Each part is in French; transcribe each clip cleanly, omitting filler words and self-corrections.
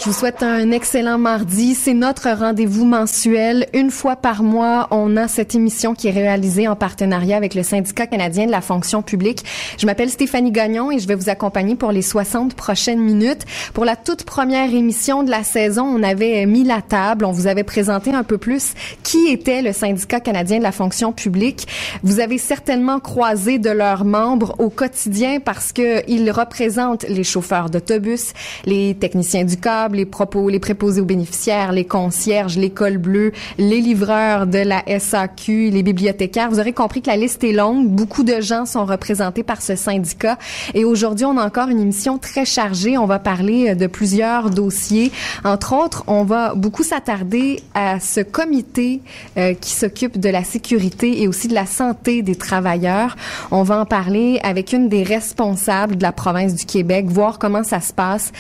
Je vous souhaite un excellent mardi. C'est notre rendez-vous mensuel. Une fois par mois, on a cette émission qui est réalisée en partenariat avec le Syndicat canadien de la fonction publique. Je m'appelle Stéphanie Gagnon et je vais vous accompagner pour les 60 prochaines minutes. Pour la toute première émission de la saison, on avait mis la table. On vous avait présenté un peu plus qui était le Syndicat canadien de la fonction publique. Vous avez certainement croisé de leurs membres au quotidien parce qu'ils représentent les chauffeurs d'autobus, les techniciens du câble, les préposés aux bénéficiaires, les concierges, les cols bleus, les livreurs de la SAQ, les bibliothécaires. Vous aurez compris que la liste est longue. Beaucoup de gens sont représentés par ce syndicat. Et aujourd'hui, on a encore une émission très chargée. On va parler de plusieurs dossiers. Entre autres, on va beaucoup s'attarder à ce comité qui s'occupe de la sécurité et aussi de la santé des travailleurs. On va en parler avec une des responsables de la province du Québec, voir comment ça se passe.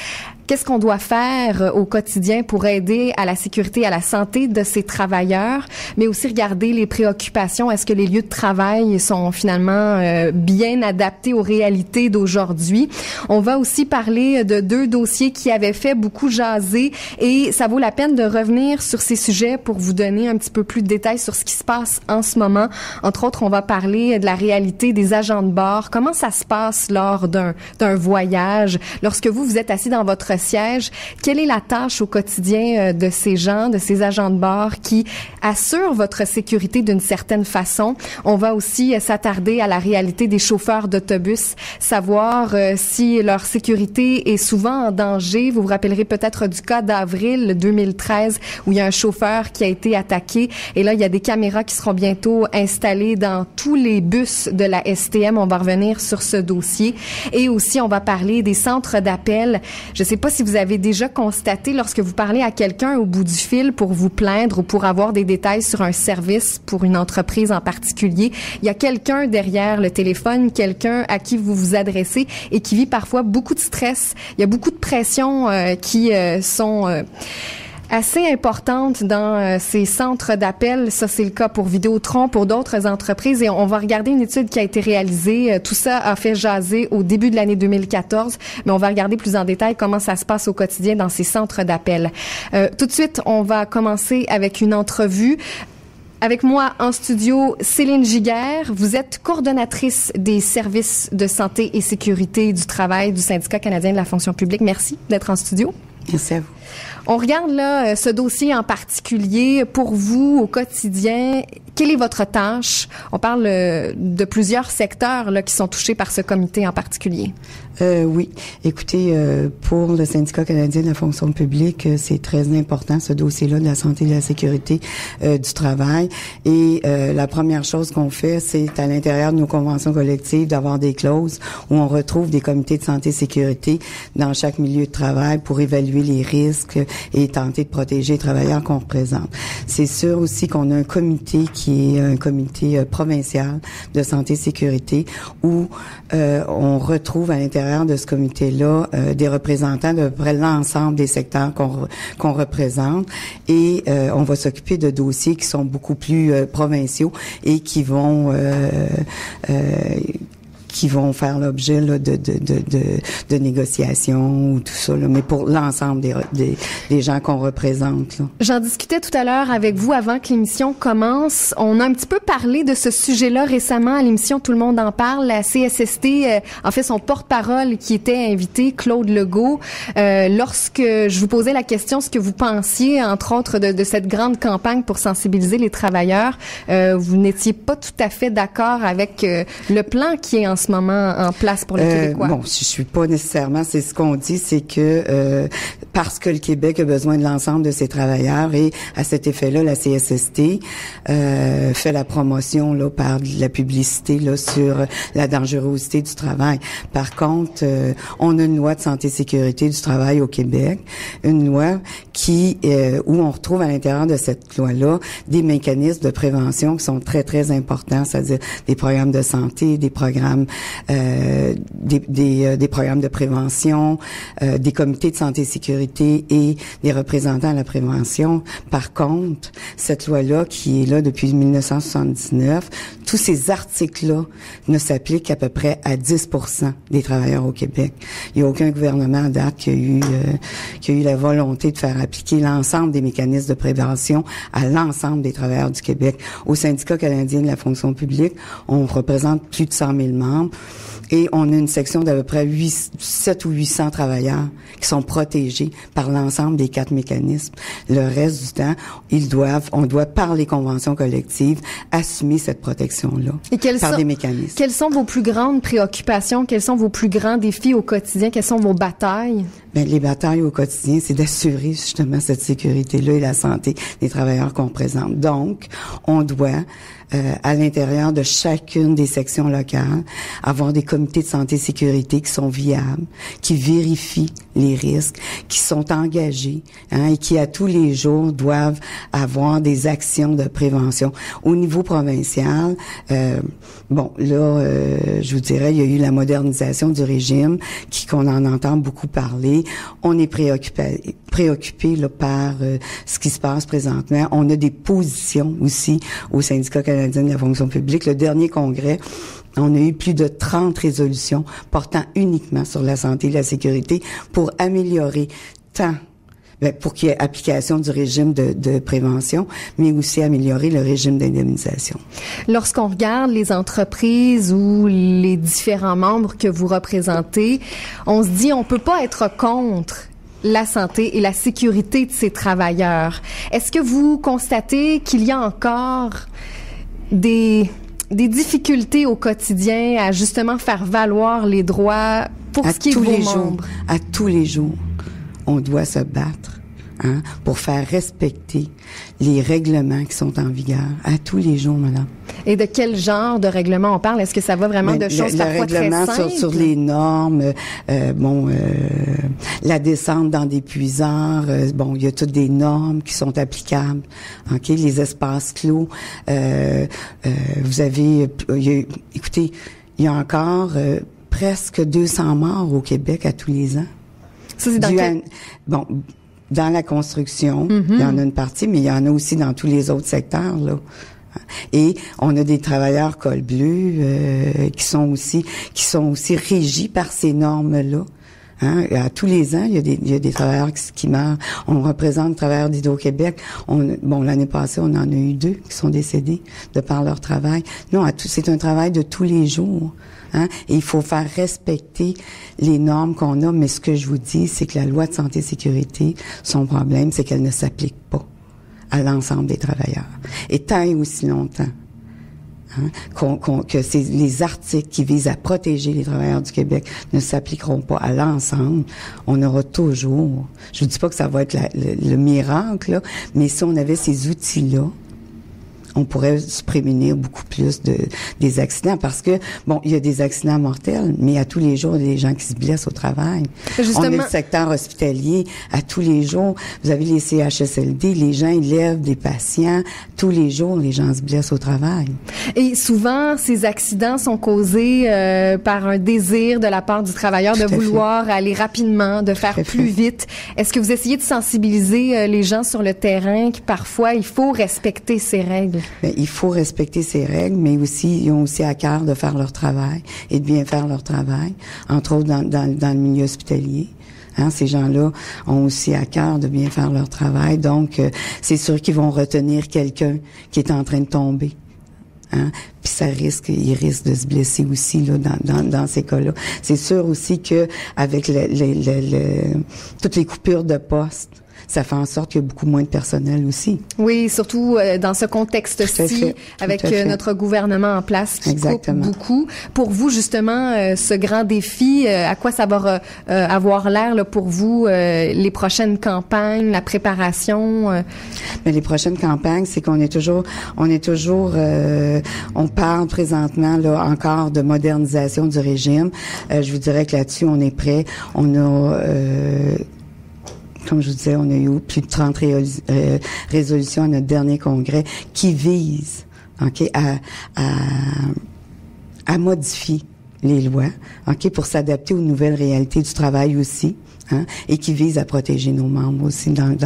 Qu'est-ce qu'on doit faire au quotidien pour aider à la sécurité et à la santé de ces travailleurs, mais aussi regarder les préoccupations. Est-ce que les lieux de travail sont finalement bien adaptés aux réalités d'aujourd'hui? On va aussi parler de deux dossiers qui avaient fait beaucoup jaser et ça vaut la peine de revenir sur ces sujets pour vous donner un petit peu plus de détails sur ce qui se passe en ce moment. Entre autres, on va parler de la réalité des agents de bord. Comment ça se passe lors d'un voyage? Lorsque vous êtes assis dans votre siège, quelle est la tâche au quotidien de ces gens, de ces agents de bord qui assurent votre sécurité d'une certaine façon? On va aussi s'attarder à la réalité des chauffeurs d'autobus, savoir si leur sécurité est souvent en danger. Vous vous rappellerez peut-être du cas d'avril 2013 où il y a un chauffeur qui a été attaqué et là, il y a des caméras qui seront bientôt installées dans tous les bus de la STM. On va revenir sur ce dossier et aussi on va parler des centres d'appel. Je sais pas si vous avez déjà constaté lorsque vous parlez à quelqu'un au bout du fil pour vous plaindre ou pour avoir des détails sur un service pour une entreprise en particulier, il y a quelqu'un derrière le téléphone, quelqu'un à qui vous vous adressez et qui vit parfois beaucoup de stress. Il y a beaucoup de pressions qui sont assez importante dans ces centres d'appel. Ça, c'est le cas pour Vidéotron, pour d'autres entreprises. Et on va regarder une étude qui a été réalisée. Tout ça a fait jaser au début de l'année 2014, mais on va regarder plus en détail comment ça se passe au quotidien dans ces centres d'appel. Tout de suite, on va commencer avec une entrevue. Avec moi en studio, Céline Giguère. Vous êtes coordonnatrice des services de santé et sécurité du travail du Syndicat canadien de la fonction publique. Merci d'être en studio. Merci à vous. On regarde là ce dossier en particulier pour vous au quotidien. Quelle est votre tâche? On parle de plusieurs secteurs là qui sont touchés par ce comité en particulier. Oui. Écoutez, pour le Syndicat canadien de la fonction publique, c'est très important ce dossier-là de la santé et de la sécurité du travail. Et la première chose qu'on fait, c'est à l'intérieur de nos conventions collectives d'avoir des clauses où on retrouve des comités de santé et sécurité dans chaque milieu de travail pour évaluer les risques et tenter de protéger les travailleurs qu'on représente. C'est sûr aussi qu'on a un comité qui est un comité provincial de santé et sécurité où on retrouve à l'intérieur de ce comité-là des représentants de peu près l'ensemble des secteurs qu'on représente et on va s'occuper de dossiers qui sont beaucoup plus provinciaux et qui vont faire l'objet là, de négociations ou tout ça, là, mais pour l'ensemble des gens qu'on représente. Là. J'en discutais tout à l'heure avec vous avant que l'émission commence. On a un petit peu parlé de ce sujet-là récemment à l'émission Tout le monde en parle. La CSST, en fait, son porte-parole qui était invité, Claude Legault, lorsque je vous posais la question, ce que vous pensiez, entre autres, de cette grande campagne pour sensibiliser les travailleurs, vous n'étiez pas tout à fait d'accord avec le plan qui est en ce moment en place pour les Québécois? Bon, je suis pas nécessairement. C'est ce qu'on dit, c'est que parce que le Québec a besoin de l'ensemble de ses travailleurs et à cet effet-là, la CSST fait la promotion là par de la publicité là sur la dangerosité du travail. Par contre, on a une loi de santé et sécurité du travail au Québec, une loi qui où on retrouve à l'intérieur de cette loi-là des mécanismes de prévention qui sont très très importants, c'est-à-dire des programmes de santé, des programmes des programmes de prévention, des comités de santé et sécurité et des représentants à la prévention. Par contre, cette loi-là, qui est là depuis 1979, tous ces articles-là ne s'appliquent à peu près à 10% des travailleurs au Québec. Il n'y a aucun gouvernement à date qui a eu la volonté de faire appliquer l'ensemble des mécanismes de prévention à l'ensemble des travailleurs du Québec. Au Syndicat canadien de la fonction publique, on représente plus de 100 000 membres. Et on a une section d'à peu près 7 ou 800 travailleurs qui sont protégés par l'ensemble des 4 mécanismes. Le reste du temps, on doit par les conventions collectives assumer cette protection-là par des mécanismes. Quelles sont vos plus grandes préoccupations? Quels sont vos plus grands défis au quotidien? Quelles sont vos batailles? Bien, les batailles au quotidien, c'est d'assurer justement cette sécurité-là et la santé des travailleurs qu'on représente. Donc, on doit à l'intérieur de chacune des sections locales, avoir des comités de santé et sécurité qui sont viables, qui vérifient les risques, qui sont engagés, et qui à tous les jours doivent avoir des actions de prévention. Au niveau provincial, je vous dirais, il y a eu la modernisation du régime, qu'on en entend beaucoup parler. On est préoccupé là, par ce qui se passe présentement. On a des positions aussi au Syndicat canadien de la fonction publique. Le dernier congrès, on a eu plus de 30 résolutions portant uniquement sur la santé et la sécurité pour améliorer pour qu'il y ait application du régime de prévention, mais aussi améliorer le régime d'indemnisation. Lorsqu'on regarde les entreprises ou les différents membres que vous représentez, on se dit on peut pas être contre la santé et la sécurité de ces travailleurs. Est-ce que vous constatez qu'il y a encore des difficultés au quotidien à justement faire valoir les droits pour ce qui est de vos membres? À tous les jours, on doit se battre pour faire respecter les règlements qui sont en vigueur. À tous les jours, madame. Et de quel genre de règlement on parle? Est-ce que ça va vraiment de choses parfois très simples? Le règlement sur les normes, la descente dans des puiseurs, il y a toutes des normes qui sont applicables. OK? Les espaces clos. Écoutez, il y a encore presque 200 morts au Québec à tous les ans. Ça, c'est dans la construction, il y en a une partie, mais il y en a aussi dans tous les autres secteurs, là. Et on a des travailleurs col bleu qui sont aussi régis par ces normes-là. À tous les ans, il y a des travailleurs qui meurent. On représente les travailleurs d'Hydro-Québec. L'année passée, on en a eu 2 qui sont décédés de par leur travail. Non, c'est un travail de tous les jours. Et il faut faire respecter les normes qu'on a. Mais ce que je vous dis, c'est que la loi de santé et sécurité, son problème, c'est qu'elle ne s'applique pas à l'ensemble des travailleurs. Et tant et aussi longtemps que les articles qui visent à protéger les travailleurs du Québec ne s'appliqueront pas à l'ensemble, on aura toujours, je ne dis pas que ça va être le miracle, là, mais si on avait ces outils-là, on pourrait se prémunir beaucoup plus des accidents parce que, il y a des accidents mortels, mais à tous les jours, il y a des gens qui se blessent au travail. Justement, on a le secteur hospitalier. À tous les jours, vous avez les CHSLD, les gens, ils lèvent des patients. Tous les jours, les gens se blessent au travail. Et souvent, ces accidents sont causés par un désir de la part du travailleur de vouloir aller rapidement, de faire plus vite. Est-ce que vous essayez de sensibiliser les gens sur le terrain que parfois, il faut respecter ces règles? Il faut respecter ces règles, mais aussi ils ont aussi à cœur de faire leur travail et de bien faire leur travail, entre autres dans le milieu hospitalier. Ces gens-là ont aussi à cœur de bien faire leur travail, donc c'est sûr qu'ils vont retenir quelqu'un qui est en train de tomber. Puis ils risquent de se blesser aussi là dans ces cas-là. C'est sûr aussi que avec toutes les coupures de postes, ça fait en sorte qu'il y a beaucoup moins de personnel aussi. Oui, surtout dans ce contexte-ci, avec notre gouvernement en place qui coupe beaucoup. Pour vous, justement, ce grand défi, à quoi ça va avoir l'air là, pour vous, les prochaines campagnes, la préparation? Mais les prochaines campagnes, c'est qu'on est toujours, on parle présentement là encore de modernisation du régime. Je vous dirais que là-dessus, on est prêt. On a comme je vous disais, on a eu plus de 30 résolutions à notre dernier congrès qui visent à modifier les lois pour s'adapter aux nouvelles réalités du travail aussi. Et qui visent à protéger nos membres aussi dans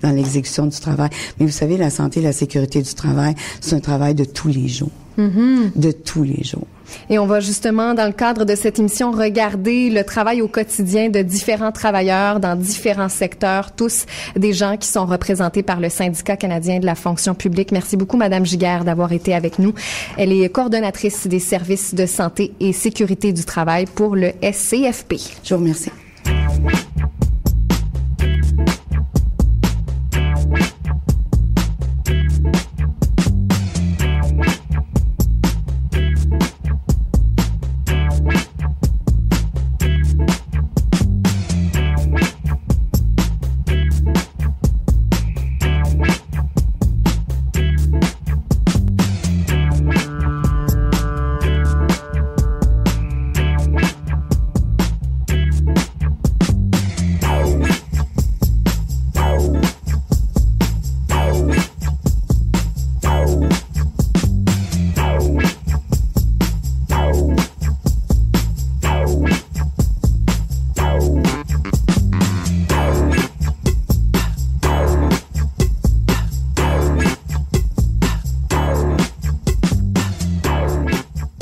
l'exécution du travail. Mais vous savez, la santé et la sécurité du travail, c'est un travail de tous les jours. de tous les jours. Et on va justement, dans le cadre de cette émission, regarder le travail au quotidien de différents travailleurs dans différents secteurs, tous des gens qui sont représentés par le Syndicat canadien de la fonction publique. Merci beaucoup, Madame Giguère, d'avoir été avec nous. Elle est coordonnatrice des services de santé et sécurité du travail pour le SCFP. Je vous remercie.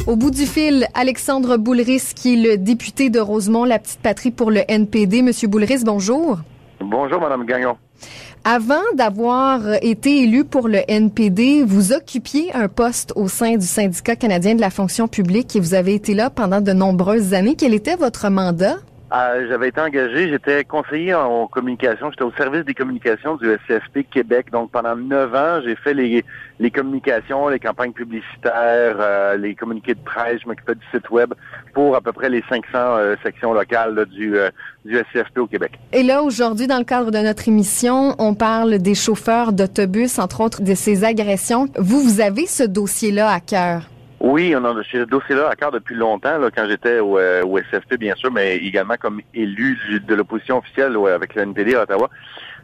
Au bout du fil, Alexandre Boulris, qui est le député de Rosemont, la petite patrie pour le NPD. Monsieur Boulris, bonjour. Bonjour, Madame Gagnon. Avant d'avoir été élu pour le NPD, vous occupiez un poste au sein du Syndicat canadien de la fonction publique et vous avez été là pendant de nombreuses années. Quel était votre mandat? J'avais été engagé, j'étais conseiller en communication, j'étais au service des communications du SCFP Québec. Donc pendant 9 ans, j'ai fait les communications, les campagnes publicitaires, les communiqués de presse, je m'occupais du site web pour à peu près les 500 sections locales là, du SCFP au Québec. Et là, aujourd'hui, dans le cadre de notre émission, on parle des chauffeurs d'autobus, entre autres de ces agressions. Vous avez ce dossier-là à cœur? Oui, on a ce dossier-là à cœur depuis longtemps, là, quand j'étais au SFP, bien sûr, mais également comme élu de l'opposition officielle avec le NPD à Ottawa,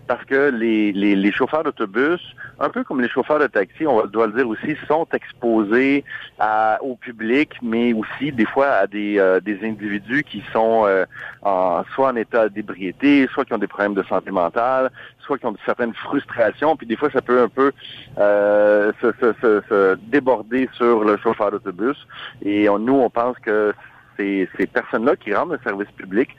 parce que les chauffeurs d'autobus, un peu comme les chauffeurs de taxi, on doit le dire aussi, sont exposés au public, mais aussi des fois à des individus qui sont soit en état d'ébriété, soit qui ont des problèmes de santé mentale, soit qui ont certaines frustrations, puis des fois ça peut un peu se déborder sur le chauffeur d'autobus. Et nous, on pense que ces personnes-là qui rendent le service public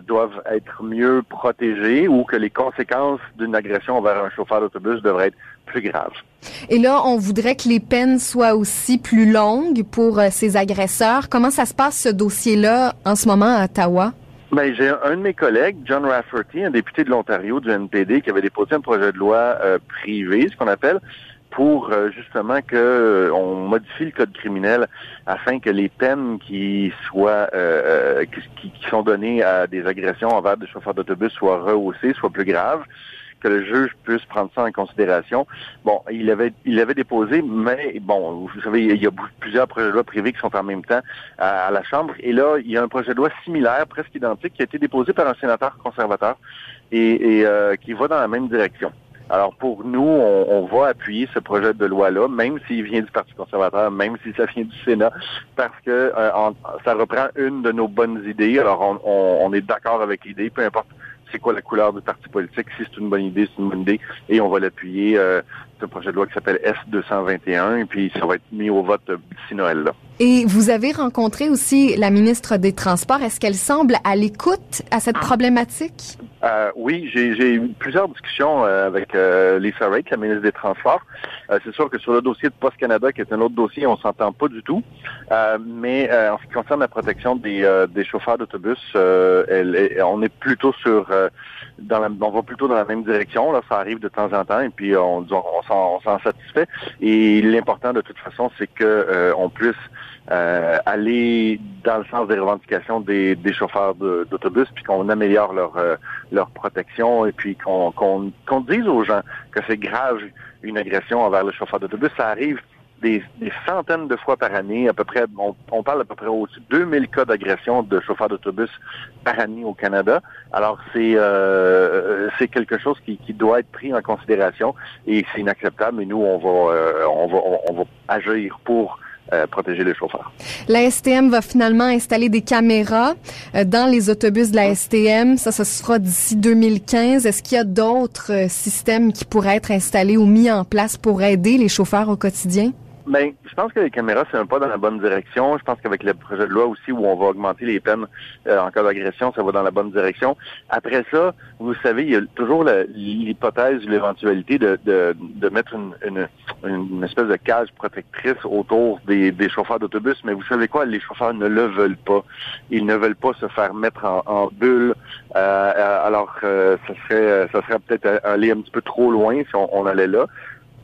doivent être mieux protégées ou que les conséquences d'une agression envers un chauffeur d'autobus devraient être plus graves. Et là, on voudrait que les peines soient aussi plus longues pour ces agresseurs. Comment ça se passe, ce dossier-là, en ce moment à Ottawa? Ben, j'ai un de mes collègues, John Rafferty, un député de l'Ontario du NPD, qui avait déposé un projet de loi privé, ce qu'on appelle, pour justement que on modifie le code criminel afin que les peines qui soient qui sont données à des agressions envers des chauffeurs d'autobus soient rehaussées, soient plus graves, que le juge puisse prendre ça en considération. Bon, il avait déposé, mais bon, vous savez, il y a plusieurs projets de loi privés qui sont en même temps à la Chambre, et là, il y a un projet de loi similaire, presque identique, qui a été déposé par un sénateur conservateur et qui va dans la même direction. Alors pour nous, on va appuyer ce projet de loi-là, même s'il vient du Parti conservateur, même si ça vient du Sénat, parce que ça reprend une de nos bonnes idées. Alors on est d'accord avec l'idée, peu importe c'est quoi la couleur du parti politique, si c'est une bonne idée, c'est une bonne idée, et on va l'appuyer, ce projet de loi qui s'appelle S-221, et puis ça va être mis au vote d'ici Noël, là. Et vous avez rencontré aussi la ministre des Transports. Est-ce qu'elle semble à l'écoute à cette problématique? Oui, j'ai eu plusieurs discussions avec Lisa Raitt, la ministre des Transports. C'est sûr que sur le dossier de Post Canada, qui est un autre dossier, on s'entend pas du tout. Mais en ce qui concerne la protection des chauffeurs d'autobus, on est plutôt sur on va plutôt dans la même direction. Là, ça arrive de temps en temps, et puis on s'en satisfait. Et l'important de toute façon, c'est que on puisse aller dans le sens des revendications des chauffeurs d'autobus, puis qu'on améliore leur protection, et puis qu'on dise aux gens que c'est grave une agression envers le chauffeur d'autobus. Ça arrive des centaines de fois par année, à peu près, on parle à peu près au-dessus de 2000 cas d'agression de chauffeurs d'autobus par année au Canada. Alors c'est quelque chose qui doit être pris en considération, et c'est inacceptable, et nous on va agir pour protéger les chauffeurs. La STM va finalement installer des caméras dans les autobus de la STM. Ça sera d'ici 2015. Est-ce qu'il y a d'autres systèmes qui pourraient être installés ou mis en place pour aider les chauffeurs au quotidien? Ben, je pense que les caméras, c'est un pas dans la bonne direction. Je pense qu'avec le projet de loi aussi, où on va augmenter les peines en cas d'agression, ça va dans la bonne direction. Après ça, vous savez, il y a toujours l'hypothèse, l'éventualité de mettre une espèce de cage protectrice autour des chauffeurs d'autobus. Mais vous savez quoi? Les chauffeurs ne le veulent pas. Ils ne veulent pas se faire mettre en bulle. Alors, ça serait peut-être aller un petit peu trop loin si on allait là.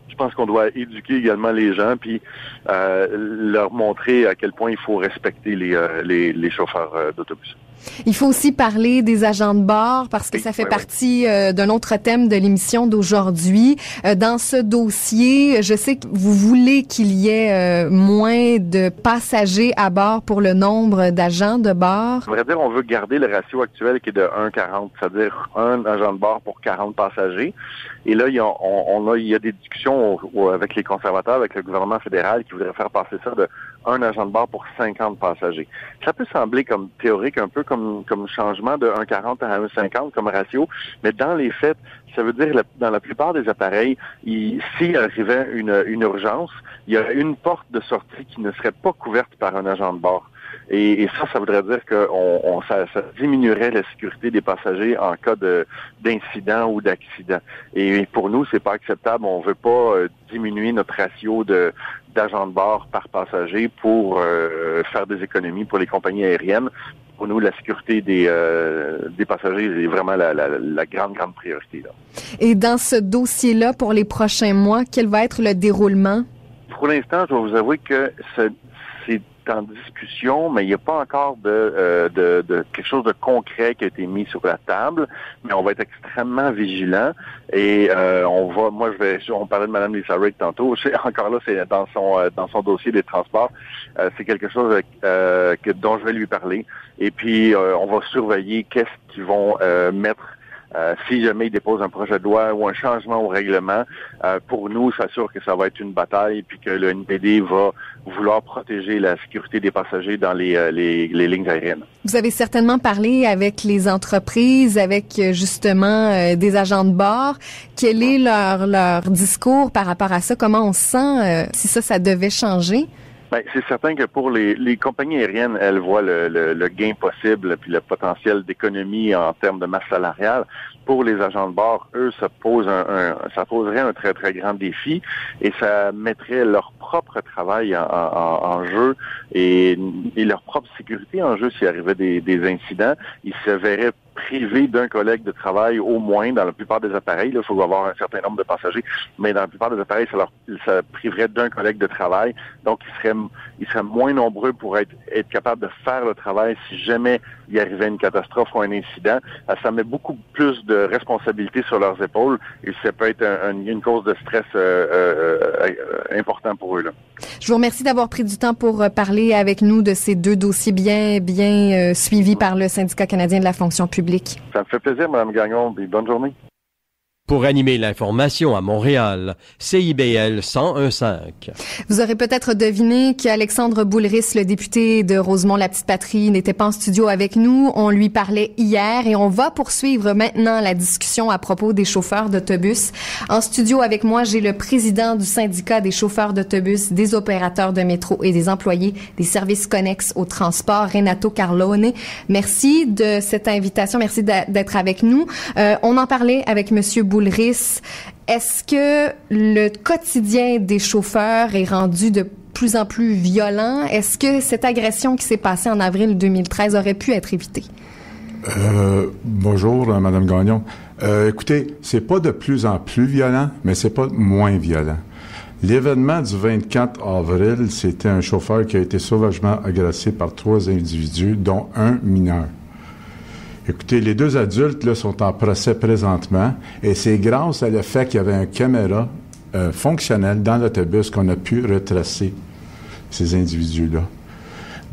Je pense qu'on doit éduquer également les gens puis leur montrer à quel point il faut respecter les chauffeurs d'autobus. Il faut aussi parler des agents de bord parce que ça fait partie d'un autre thème de l'émission d'aujourd'hui. Dans ce dossier, je sais que vous voulez qu'il y ait moins de passagers à bord pour le nombre d'agents de bord. À vrai dire, on veut garder le ratio actuel qui est de 1,40, c'est-à-dire un agent de bord pour 40 passagers. Et là, il y a des discussions avec les conservateurs, avec le gouvernement fédéral qui voudrait faire passer ça de un agent de bord pour 50 passagers. Ça peut sembler comme théorique, un peu comme changement de 1,40 à 1,50 comme ratio, mais dans les faits, ça veut dire dans la plupart des appareils, s'il arrivait une urgence, il y aurait une porte de sortie qui ne serait pas couverte par un agent de bord. Et ça voudrait dire que ça diminuerait la sécurité des passagers en cas d'incident ou d'accident. Et pour nous, c'est pas acceptable. On veut pas diminuer notre ratio d'agents de bord par passager pour faire des économies pour les compagnies aériennes. Pour nous, la sécurité des passagers est vraiment la grande priorité, là. Et dans ce dossier-là, pour les prochains mois, quel va être le déroulement? Pour l'instant, je dois vous avouer que c'est en discussion, mais il n'y a pas encore de quelque chose de concret qui a été mis sur la table, mais on va être extrêmement vigilants et on parlait de Mme Lisa Raitt tantôt, encore là, c'est dans son dossier des transports, c'est quelque chose dont je vais lui parler et puis on va surveiller qu'est-ce qu'ils vont mettre. Si jamais ils déposent un projet de loi ou un changement au règlement, pour nous, c'est sûr que ça va être une bataille puis que le NPD va vouloir protéger la sécurité des passagers dans les lignes aériennes. Vous avez certainement parlé avec les entreprises, avec justement des agents de bord. Quel est leur discours par rapport à ça? Comment on se sent si ça devait changer? Ben, c'est certain que pour les compagnies aériennes, elles voient le gain possible puis le potentiel d'économie en termes de masse salariale. Pour les agents de bord, eux, ça poserait un très, très grand défi et ça mettrait leur propre travail en jeu et leur propre sécurité en jeu s'il arrivait des incidents. Ils se verraient privés d'un collègue de travail au moins dans la plupart des appareils. Là, il faut avoir un certain nombre de passagers, mais dans la plupart des appareils, ça priverait d'un collègue de travail. Donc, ils seraient moins nombreux pour être capables de faire le travail si jamais il arrivait une catastrophe ou un incident. Ça met beaucoup plus de responsabilités sur leurs épaules et ça peut être une cause de stress important pour eux, là. Je vous remercie d'avoir pris du temps pour parler avec nous de ces deux dossiers bien suivis par le Syndicat canadien de la fonction publique. Ça me fait plaisir, Mme Gagnon, et bonne journée. Pour animer l'information à Montréal, CIBL 101.5. Vous aurez peut-être deviné qu'Alexandre Boulris, le député de Rosemont-la-Petite-Patrie, n'était pas en studio avec nous. On lui parlait hier et on va poursuivre maintenant la discussion à propos des chauffeurs d'autobus. En studio avec moi, j'ai le président du syndicat des chauffeurs d'autobus, des opérateurs de métro et des employés des services connexes au transport, Renato Carlone. Merci de cette invitation. Merci d'être avec nous. On en parlait avec Monsieur Boulris. Est-ce que le quotidien des chauffeurs est rendu de plus en plus violent? Est-ce que cette agression qui s'est passée en avril 2013 aurait pu être évitée? Bonjour, Mme Gagnon. Écoutez, c'est pas de plus en plus violent, mais c'est pas moins violent. L'événement du 24 avril, c'était un chauffeur qui a été sauvagement agressé par 3 individus, dont un mineur. Écoutez, les 2 adultes là, sont en procès présentement et c'est grâce à le fait qu'il y avait une caméra fonctionnelle dans l'autobus qu'on a pu retracer ces individus-là.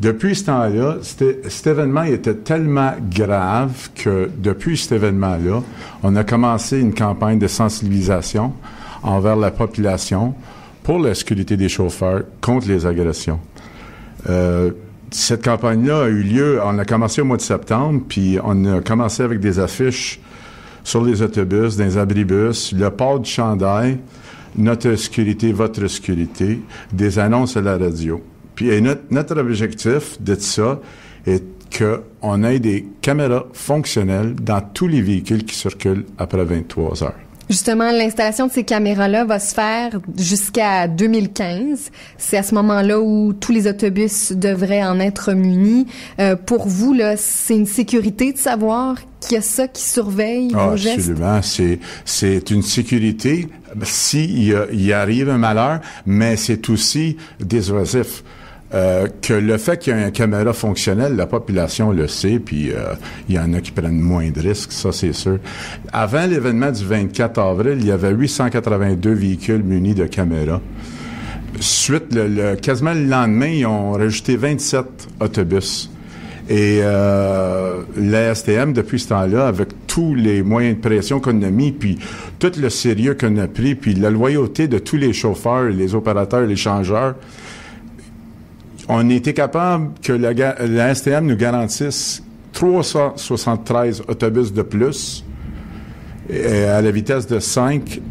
Depuis ce temps-là, cet événement était tellement grave que depuis cet événement-là, on a commencé une campagne de sensibilisation envers la population pour la sécurité des chauffeurs contre les agressions. Cette campagne-là a eu lieu, on a commencé au mois de septembre, puis on a commencé avec des affiches sur les autobus, dans les abribus, le port du chandail, notre sécurité, votre sécurité, des annonces à la radio. Puis notre objectif de ça est qu'on ait des caméras fonctionnelles dans tous les véhicules qui circulent après 23 heures. Justement, l'installation de ces caméras-là va se faire jusqu'à 2015. C'est à ce moment-là où tous les autobus devraient en être munis. Pour vous, là, c'est une sécurité de savoir qu'il y a ça qui surveille vos gestes? Absolument. C'est une sécurité s'il y arrive un malheur, mais c'est aussi dissuasif. Que le fait qu'il y ait une caméra fonctionnelle, la population le sait, puis il y en a qui prennent moins de risques, ça c'est sûr. Avant l'événement du 24 avril, il y avait 882 véhicules munis de caméras. Suite, quasiment le lendemain, ils ont rajouté 27 autobus. Et la STM, depuis ce temps-là, avec tous les moyens de pression qu'on a mis, puis tout le sérieux qu'on a pris, puis la loyauté de tous les chauffeurs, les opérateurs, les changeurs, on était capable que la STM nous garantisse 373 autobus de plus à la vitesse de 5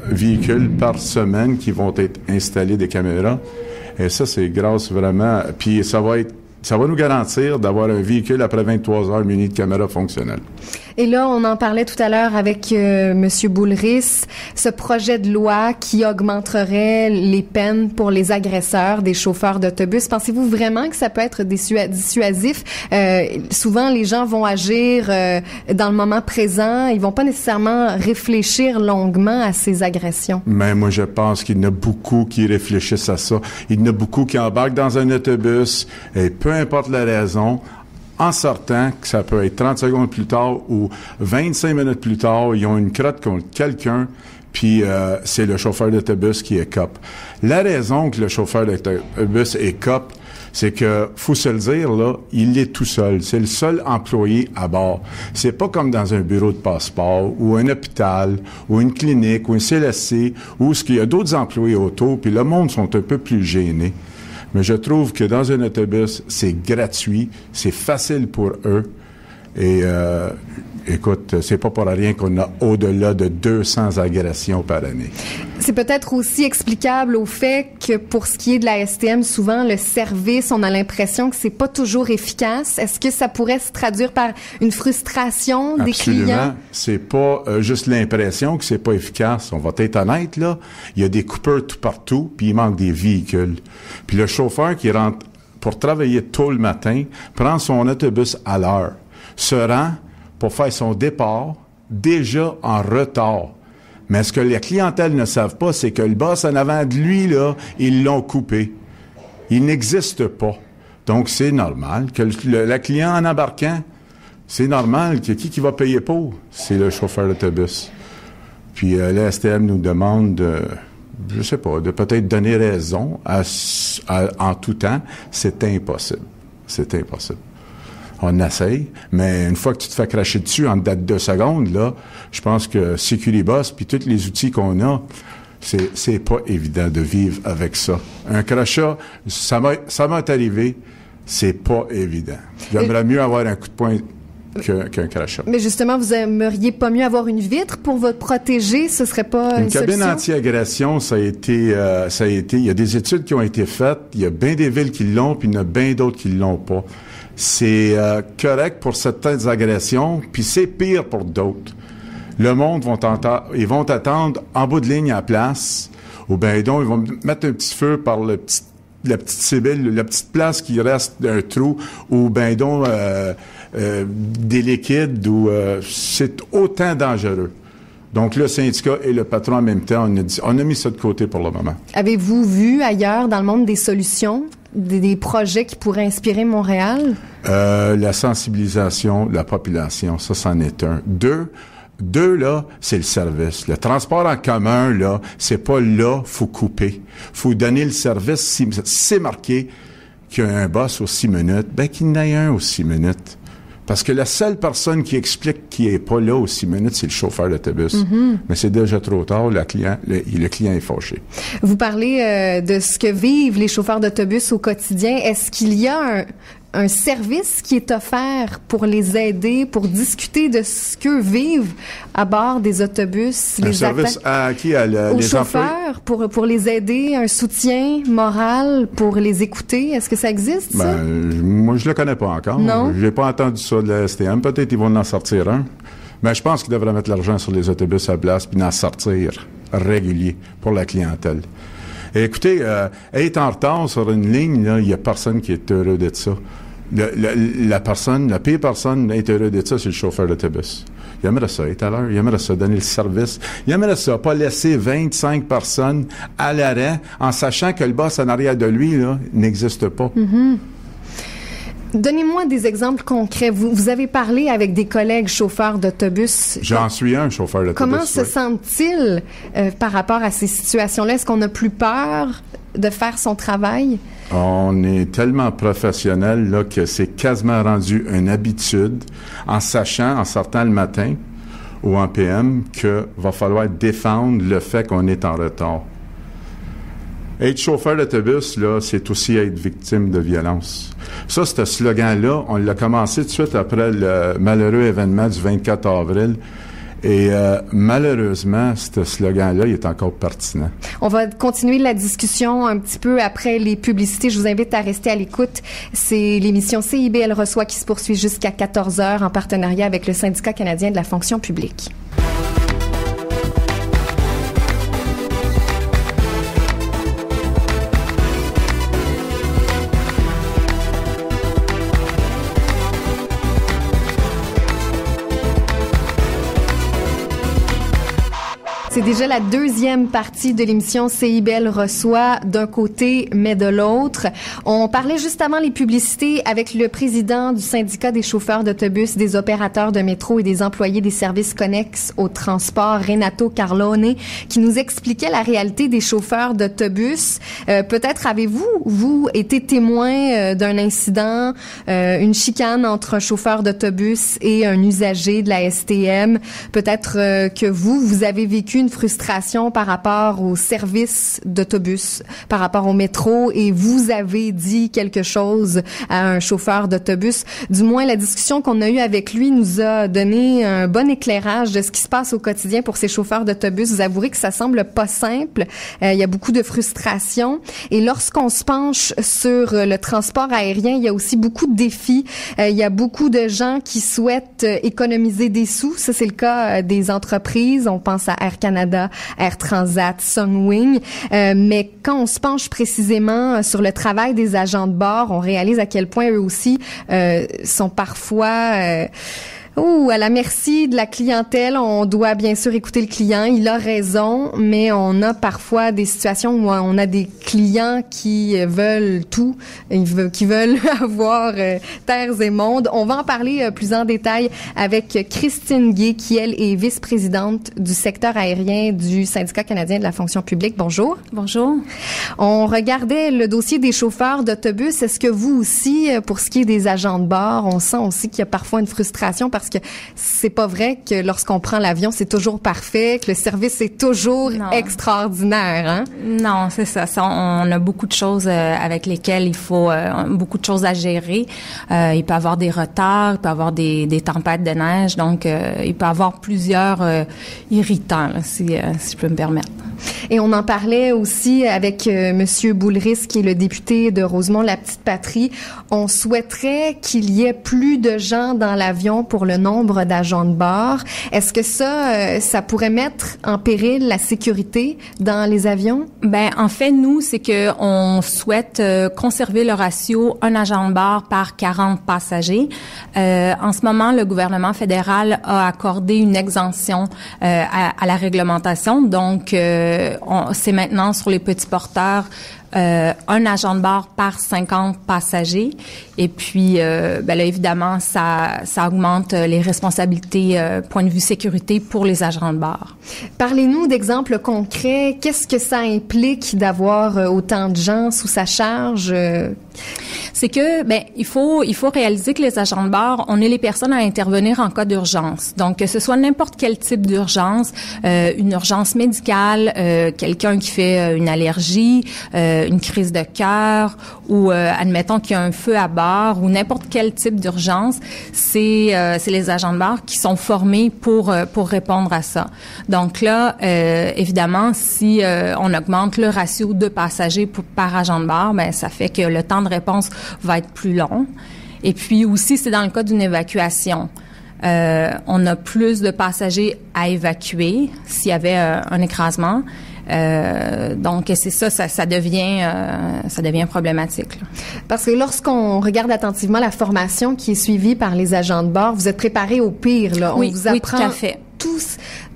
véhicules par semaine qui vont être installés des caméras. Et ça, c'est grâce vraiment... Puis ça va nous garantir d'avoir un véhicule après 23 heures muni de caméras fonctionnelles. Et là, on en parlait tout à l'heure avec Monsieur Boulris, ce projet de loi qui augmenterait les peines pour les agresseurs des chauffeurs d'autobus. Pensez-vous vraiment que ça peut être dissuasif? Souvent, les gens vont agir dans le moment présent. Ils vont pas nécessairement réfléchir longuement à ces agressions. Mais moi, je pense qu'il y en a beaucoup qui réfléchissent à ça. Il y en a beaucoup qui embarquent dans un autobus et peu importe la raison, en sortant, que ça peut être 30 secondes plus tard ou 25 minutes plus tard, ils ont une crotte contre quelqu'un, puis c'est le chauffeur d'autobus qui est cop. La raison que le chauffeur d'autobus est cop, c'est que, faut se le dire, là, il est tout seul. C'est le seul employé à bord. C'est pas comme dans un bureau de passeport, ou un hôpital, ou une clinique, ou un CLSC, où il y a d'autres employés autour, puis le monde sont un peu plus gênés. Mais je trouve que dans un autobus, c'est gratuit, c'est facile pour eux. Et écoute, c'est pas pour rien qu'on a au-delà de 200 agressions par année. C'est peut-être aussi explicable au fait que pour ce qui est de la STM, souvent le service, on a l'impression que c'est pas toujours efficace. Est-ce que ça pourrait se traduire par une frustration des clients? Absolument. C'est pas juste l'impression que c'est pas efficace. On va être honnête, là. Il y a des coupeurs tout partout, puis il manque des véhicules. Puis le chauffeur qui rentre pour travailler tôt le matin prend son autobus à l'heure, se rend pour faire son départ déjà en retard. Mais ce que les clientèles ne savent pas, c'est que le boss en avant de lui, là, ils l'ont coupé. Il n'existe pas. Donc, c'est normal que la client en embarquant, c'est normal que qui va payer pour? C'est le chauffeur d'autobus. Puis la STM nous demande je sais pas, de peut-être donner raison en tout temps. C'est impossible. C'est impossible. On essaye, mais une fois que tu te fais cracher dessus en date de 2 secondes, là, je pense que Securibus puis tous les outils qu'on a, c'est pas évident de vivre avec ça. Un crachat, ça m'est arrivé, c'est pas évident. J'aimerais mieux avoir un coup de poing qu'un crachat. Mais justement, vous aimeriez pas mieux avoir une vitre pour vous protéger? Ce serait pas une cabine solution? anti-agression, ça a été, il y a des études qui ont été faites, il y a bien des villes qui l'ont, puis il y en a bien d'autres qui l'ont pas. C'est correct pour certaines agressions, puis c'est pire pour d'autres. Le monde ils vont attendre en bout de ligne à la place, ou ben donc ils vont mettre un petit feu par la petite cibille, la petite place qui reste d'un trou, ou ben donc des liquides, ou c'est autant dangereux. Donc, le syndicat et le patron en même temps, on a mis ça de côté pour le moment. Avez-vous vu ailleurs dans le monde des solutions, des projets qui pourraient inspirer Montréal? La sensibilisation de la population, ça, c'en est un. Deux, là, c'est le service. Le transport en commun, là, c'est pas là, faut couper. Faut donner le service. Si c'est marqué qu'il y a un boss aux 6 minutes, ben qu'il y en ait un aux 6 minutes. Parce que la seule personne qui explique qu'il n'est pas là aux 6 minutes, c'est le chauffeur d'autobus. Mm-hmm. Mais c'est déjà trop tard, le client est fâché. Vous parlez de ce que vivent les chauffeurs d'autobus au quotidien. Est-ce qu'il y a un service qui est offert pour les aider, pour discuter de ce qu'eux vivent à bord des autobus. Un service à qui? Aux chauffeurs, pour les aider, un soutien moral pour les écouter. Est-ce que ça existe, ça? Moi, je le connais pas encore. Non? J'ai pas entendu ça de la STM. Peut-être qu'ils vont en sortir un. Mais je pense qu'ils devraient mettre l'argent sur les autobus à place puis en sortir régulier pour la clientèle. Et écoutez, être en retard sur une ligne, il y a personne qui est heureux de ça. La pire personne est heureux de ça, c'est le chauffeur d'autobus. Il aimerait ça être à l'heure, il aimerait ça donner le service, il aimerait ça pas laisser 25 personnes à l'arrêt en sachant que le boss en arrière de lui là n'existe pas. Mm-hmm. Donnez-moi des exemples concrets. Vous avez parlé avec des collègues chauffeurs d'autobus. J'en suis un chauffeur d'autobus. Comment se sentent-ils par rapport à ces situations-là? Est-ce qu'on a plus peur de faire son travail? On est tellement professionnel là que c'est quasiment rendu une habitude en sachant, en sortant le matin ou en PM, que va falloir défendre le fait qu'on est en retard. Être chauffeur d'autobus, là, c'est aussi être victime de violence. Ça, ce slogan-là, on l'a commencé tout de suite après le malheureux événement du 24 avril. Et malheureusement, ce slogan-là, il est encore pertinent. On va continuer la discussion un petit peu après les publicités. Je vous invite à rester à l'écoute. C'est l'émission CIBL reçoit qui se poursuit jusqu'à 14h en partenariat avec le Syndicat canadien de la fonction publique. C'est déjà la deuxième partie de l'émission CIBL reçoit d'un côté, mais de l'autre. On parlait juste avant les publicités avec le président du syndicat des chauffeurs d'autobus, des opérateurs de métro et des employés des services connexes au transport, Renato Carlone, qui nous expliquait la réalité des chauffeurs d'autobus. Peut-être avez-vous été témoin d'un incident, une chicane entre un chauffeur d'autobus et un usager de la STM. Peut-être que vous avez vécu une frustration par rapport au service d'autobus, par rapport au métro, et vous avez dit quelque chose à un chauffeur d'autobus. Du moins, la discussion qu'on a eue avec lui nous a donné un bon éclairage de ce qui se passe au quotidien pour ces chauffeurs d'autobus. Vous avouerez que ça semble pas simple. Il y a beaucoup de frustration. Et lorsqu'on se penche sur le transport aérien, il y a aussi beaucoup de défis. Il y a beaucoup de gens qui souhaitent économiser des sous. Ça, c'est le cas des entreprises. On pense à Air Canada, Air Transat, Sunwing. Mais quand on se penche précisément sur le travail des agents de bord, on réalise à quel point eux aussi sont parfois à la merci de la clientèle. On doit bien sûr écouter le client. Il a raison, mais on a parfois des situations où on a des clients qui veulent tout, qui veulent avoir terres et mondes. On va en parler plus en détail avec Christine Guay, qui, elle, est vice-présidente du secteur aérien du Syndicat canadien de la fonction publique. Bonjour. Bonjour. On regardait le dossier des chauffeurs d'autobus. Est-ce que vous aussi, pour ce qui est des agents de bord, on sent aussi qu'il y a parfois une frustration parce que c'est pas vrai que lorsqu'on prend l'avion, c'est toujours parfait, que le service est toujours extraordinaire, hein? Non, c'est ça. On a beaucoup de choses avec lesquelles il faut beaucoup de choses à gérer. Il peut y avoir des retards, il peut y avoir des tempêtes de neige, donc il peut y avoir plusieurs irritants, là, si je peux me permettre. Et on en parlait aussi avec Monsieur Boulris, qui est le député de Rosemont-la-Petite-Patrie. On souhaiterait qu'il y ait plus de gens dans l'avion pour le nombre d'agents de bord. Est-ce que ça pourrait mettre en péril la sécurité dans les avions? Ben, en fait, nous, c'est que on souhaite conserver le ratio un agent de bord par 40 passagers. En ce moment, le gouvernement fédéral a accordé une exemption à la réglementation, donc c'est maintenant sur les petits porteurs un agent de bord par 50 passagers. Et puis, ben là, évidemment, ça augmente les responsabilités point de vue sécurité pour les agents de bord. Parlez-nous d'exemples concrets. Qu'est-ce que ça implique d'avoir autant de gens sous sa charge? c'est que il faut réaliser que les agents de bar, on est les personnes à intervenir en cas d'urgence. Donc que ce soit n'importe quel type d'urgence, une urgence médicale, quelqu'un qui fait une allergie, une crise de cœur, ou admettons qu'il y a un feu à bord, ou n'importe quel type d'urgence, c'est les agents de bar qui sont formés pour répondre à ça. Donc là, évidemment, si on augmente le ratio de passagers par agent de bar, ça fait que le temps de réponse va être plus long. Et puis aussi, c'est dans le cas d'une évacuation. On a plus de passagers à évacuer s'il y avait un écrasement. Donc c'est ça devient problématique, là. Parce que lorsqu'on regarde attentivement la formation qui est suivie par les agents de bord, vous êtes préparés au pire, là. Oui, on vous apprend tout à fait.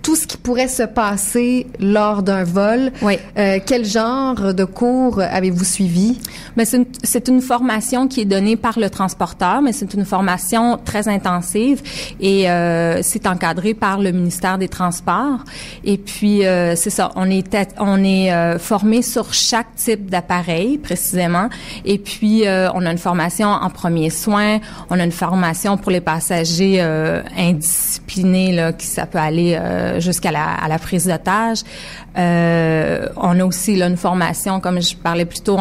Tout ce qui pourrait se passer lors d'un vol. Oui. Quel genre de cours avez-vous suivi? C'est une formation qui est donnée par le transporteur, mais c'est une formation très intensive et c'est encadré par le ministère des Transports. Et puis c'est ça, on est formé sur chaque type d'appareil précisément. Et puis on a une formation en premiers soins, on a une formation pour les passagers indisciplinés là, ça peut aller jusqu'à la prise d'otage. On a aussi là, une formation, comme je parlais plus tôt,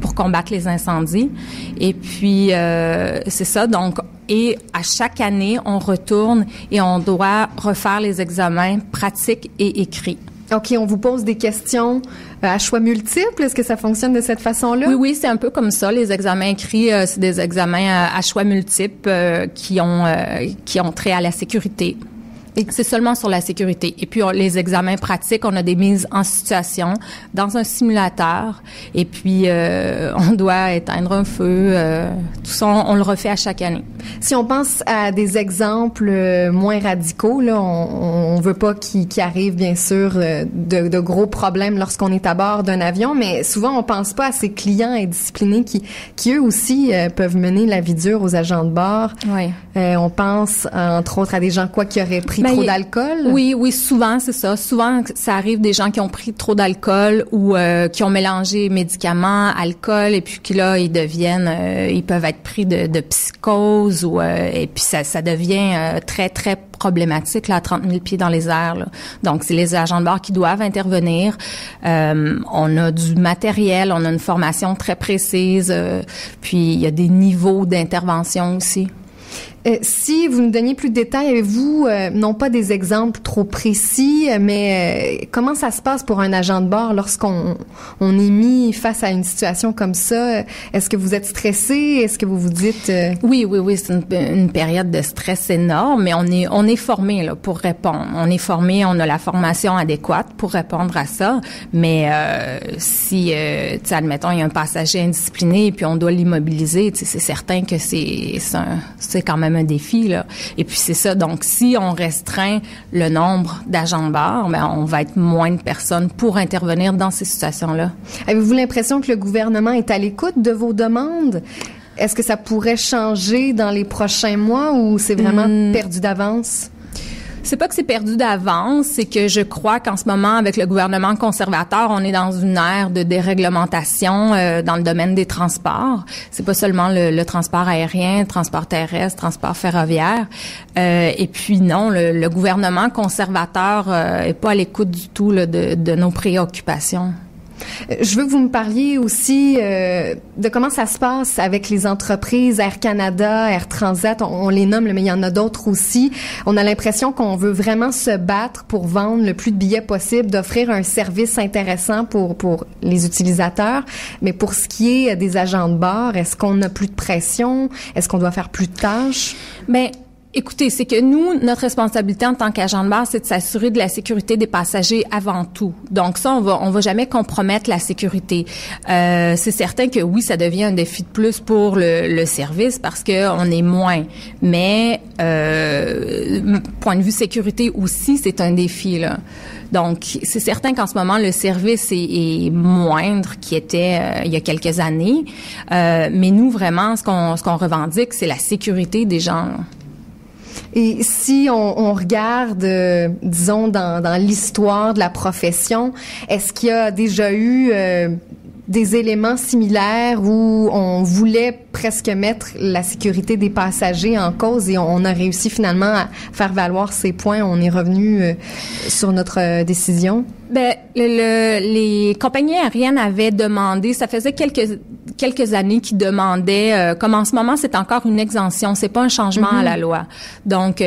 pour combattre les incendies. Et puis, c'est ça. Donc, et à chaque année, on retourne et on doit refaire les examens pratiques et écrits. OK, on vous pose des questions à choix multiples. Est-ce que ça fonctionne de cette façon-là? Oui, c'est un peu comme ça. Les examens écrits, c'est des examens à choix multiples qui ont trait à la sécurité. Et c'est seulement sur la sécurité. Et puis, les examens pratiques, on a des mises en situation dans un simulateur. Et puis, on doit éteindre un feu. Tout ça, on le refait à chaque année. Si on pense à des exemples moins radicaux, là, on veut pas qu'il arrive, bien sûr, de gros problèmes lorsqu'on est à bord d'un avion, mais souvent, on pense pas à ces clients indisciplinés qui eux aussi, peuvent mener la vie dure aux agents de bord. Oui. On pense, entre autres, à des gens, qui auraient pris trop d'alcool? Oui, souvent, c'est ça. Souvent, ça arrive des gens qui ont pris trop d'alcool ou qui ont mélangé médicaments, alcool, et puis qui là, ils peuvent être pris de psychose et puis ça devient très, très problématique là, à 30 000 pieds dans les airs, là. Donc, c'est les agents de bord qui doivent intervenir. On a du matériel, on a une formation très précise, puis il y a des niveaux d'intervention aussi. Si vous nous donniez plus de détails, avez-vous, non pas des exemples trop précis, mais comment ça se passe pour un agent de bord lorsqu'on est mis face à une situation comme ça? Est-ce que vous êtes stressé? Est-ce que vous vous dites... Oui, c'est une période de stress énorme, mais on est formé là pour répondre. On est formé, on a la formation adéquate pour répondre à ça, mais si, admettons, il y a un passager indiscipliné et puis on doit l'immobiliser, c'est certain que c'est quand même un défi, là. Et puis c'est ça. Donc, si on restreint le nombre d'agents de bord, on va être moins de personnes pour intervenir dans ces situations-là. Avez-vous l'impression que le gouvernement est à l'écoute de vos demandes? Est-ce que ça pourrait changer dans les prochains mois ou c'est vraiment perdu d'avance? C'est pas que c'est perdu d'avance, c'est que je crois qu'en ce moment, avec le gouvernement conservateur, on est dans une ère de déréglementation dans le domaine des transports. C'est pas seulement le transport aérien, le transport terrestre, le transport ferroviaire. Et puis non, le gouvernement conservateur est pas à l'écoute du tout là, de nos préoccupations. Je veux que vous me parliez aussi de comment ça se passe avec les entreprises Air Canada, Air Transat, on les nomme, mais il y en a d'autres aussi. On a l'impression qu'on veut vraiment se battre pour vendre le plus de billets possible, d'offrir un service intéressant pour les utilisateurs. Mais pour ce qui est des agents de bord, est-ce qu'on a plus de pression? Est-ce qu'on doit faire plus de tâches? Écoutez, c'est que nous, notre responsabilité en tant qu'agent de bord, c'est de s'assurer de la sécurité des passagers avant tout. Donc ça, on va jamais compromettre la sécurité. C'est certain que oui, ça devient un défi de plus pour le service parce que on est moins. Mais point de vue sécurité aussi, c'est un défi là. Donc, c'est certain qu'en ce moment, le service est moindre qu'il était il y a quelques années. Mais nous, vraiment, ce qu'on revendique, c'est la sécurité des gens. Et si on regarde, disons, dans l'histoire de la profession, est-ce qu'il y a déjà eu des éléments similaires où on voulait presque mettre la sécurité des passagers en cause et on a réussi finalement à faire valoir ces points. On est revenu sur notre décision. Ben, les compagnies aériennes avaient demandé, ça faisait quelques années qu'ils demandaient, comme en ce moment, c'est encore une exemption, c'est pas un changement à la loi. Donc,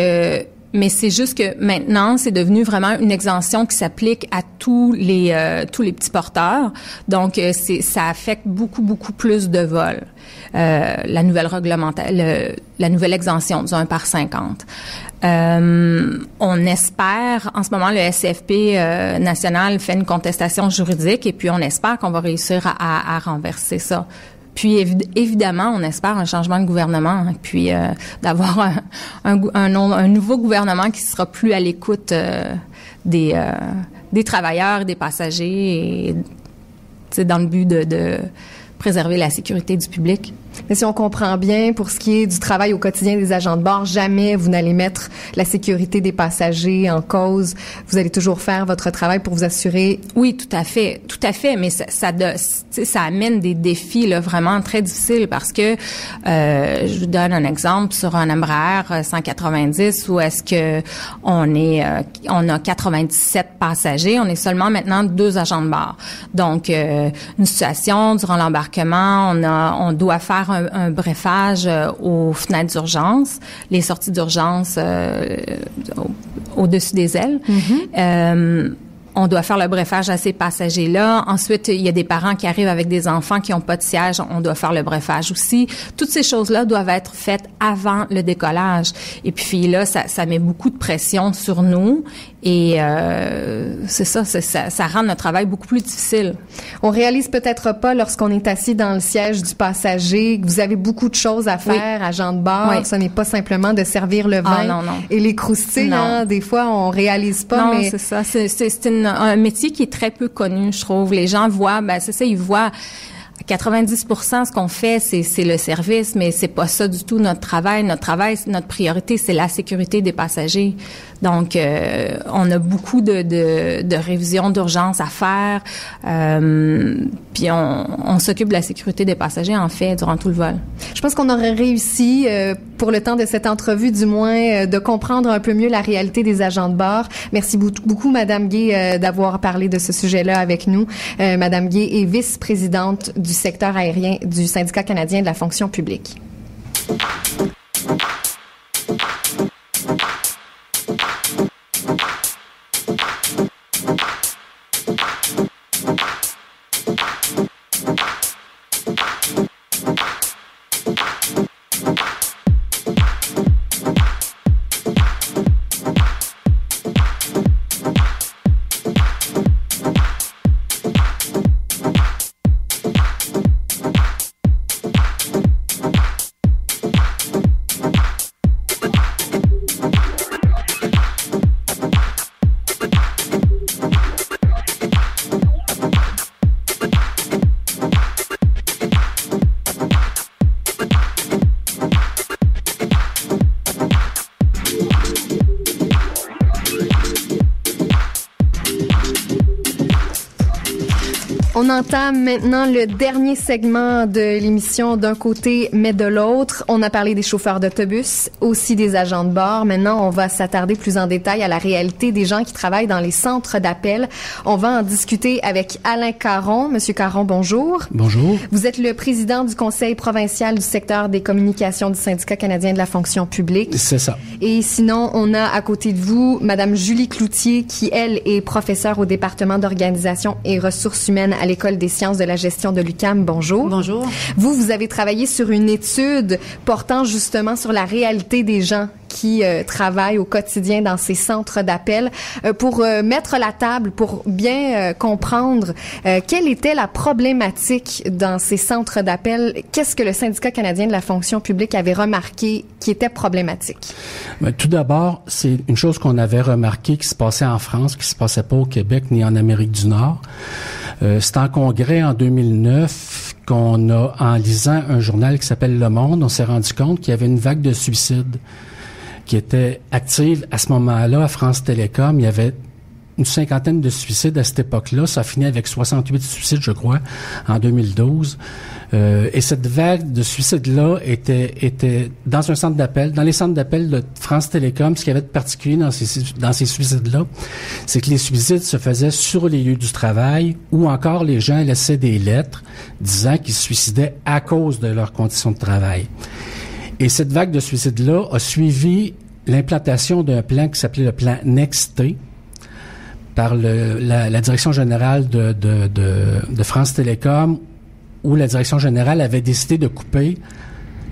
mais c'est juste que maintenant, c'est devenu vraiment une exemption qui s'applique à tous les petits porteurs. Donc, ça affecte beaucoup plus de vols. La nouvelle exemption du 1 par 50. On espère, en ce moment, le SCFP national fait une contestation juridique et puis on espère qu'on va réussir à renverser ça. Puis évidemment, on espère un changement de gouvernement, puis d'avoir un nouveau gouvernement qui sera plus à l'écoute des travailleurs, des passagers, et, dans le but de préserver la sécurité du public. Mais si on comprend bien, pour ce qui est du travail au quotidien des agents de bord, jamais vous n'allez mettre la sécurité des passagers en cause. Vous allez toujours faire votre travail pour vous assurer. Oui, tout à fait, mais ça amène des défis là vraiment très difficiles parce que je vous donne un exemple sur un Embraer 190 où est-ce que on a 97 passagers, on est seulement maintenant 2 agents de bord. Donc une situation durant l'embarquement, on doit faire un brefage aux fenêtres d'urgence, les sorties d'urgence au-dessus des ailes. On doit faire le brefage à ces passagers-là. Ensuite, il y a des parents qui arrivent avec des enfants qui n'ont pas de siège. On doit faire le brefage aussi. Toutes ces choses-là doivent être faites avant le décollage. Et puis là, ça met beaucoup de pression sur nous. Et ça rend notre travail beaucoup plus difficile. On réalise peut-être pas lorsqu'on est assis dans le siège du passager que vous avez beaucoup de choses à faire, agent de bord. Oui. Ce n'est pas simplement de servir le vin et les croustilles. Hein, des fois, on réalise pas. Non, c'est ça. C'est un métier qui est très peu connu, je trouve. Les gens voient, ils voient 90% ce qu'on fait, c'est le service, mais c'est pas ça du tout notre travail. Notre priorité, c'est la sécurité des passagers. Donc, on a beaucoup de révisions d'urgence à faire. Puis on s'occupe de la sécurité des passagers, en fait, durant tout le vol. Je pense qu'on aurait réussi, pour le temps de cette entrevue, du moins, de comprendre un peu mieux la réalité des agents de bord. Merci beaucoup, Madame Gay, d'avoir parlé de ce sujet-là avec nous. Madame Gay est vice-présidente du secteur aérien du Syndicat canadien de la fonction publique. On entame maintenant le dernier segment de l'émission D'un côté, mais de l'autre. On a parlé des chauffeurs d'autobus, aussi des agents de bord. Maintenant, on va s'attarder plus en détail à la réalité des gens qui travaillent dans les centres d'appel. On va en discuter avec Alain Caron. Monsieur Caron, bonjour. Bonjour. Vous êtes le président du Conseil provincial du secteur des communications du Syndicat canadien de la fonction publique. C'est ça. Et sinon, on a à côté de vous Madame Julie Cloutier, qui, elle, est professeure au département d'organisation et ressources humaines à l'École des sciences de la gestion de l'UQAM. Bonjour. Bonjour. Vous avez travaillé sur une étude portant justement sur la réalité des gens qui travaillent au quotidien dans ces centres d'appel pour mettre la table, pour bien comprendre quelle était la problématique dans ces centres d'appel. Qu'est-ce que le Syndicat canadien de la fonction publique avait remarqué qui était problématique? Bien, tout d'abord, c'est une chose qu'on avait remarqué qui se passait en France, qui se passait pas au Québec ni en Amérique du Nord. C'est en congrès en 2009 qu'on a, en lisant un journal qui s'appelle Le Monde, on s'est rendu compte qu'il y avait une vague de suicides qui était active à ce moment-là à France Télécom. Il y avait une cinquantaine de suicides à cette époque-là. Ça a fini avec 68 suicides, je crois, en 2012. Et cette vague de suicides-là était dans un centre d'appel, dans les centres d'appel de France Télécom. Ce qu'il y avait de particulier dans ces suicides-là, c'est que les suicides se faisaient sur les lieux du travail, ou encore les gens laissaient des lettres disant qu'ils se suicidaient à cause de leurs conditions de travail. Et cette vague de suicides-là a suivi l'implantation d'un plan qui s'appelait le plan Next-T par la direction générale de France Télécom, où la direction générale avait décidé de couper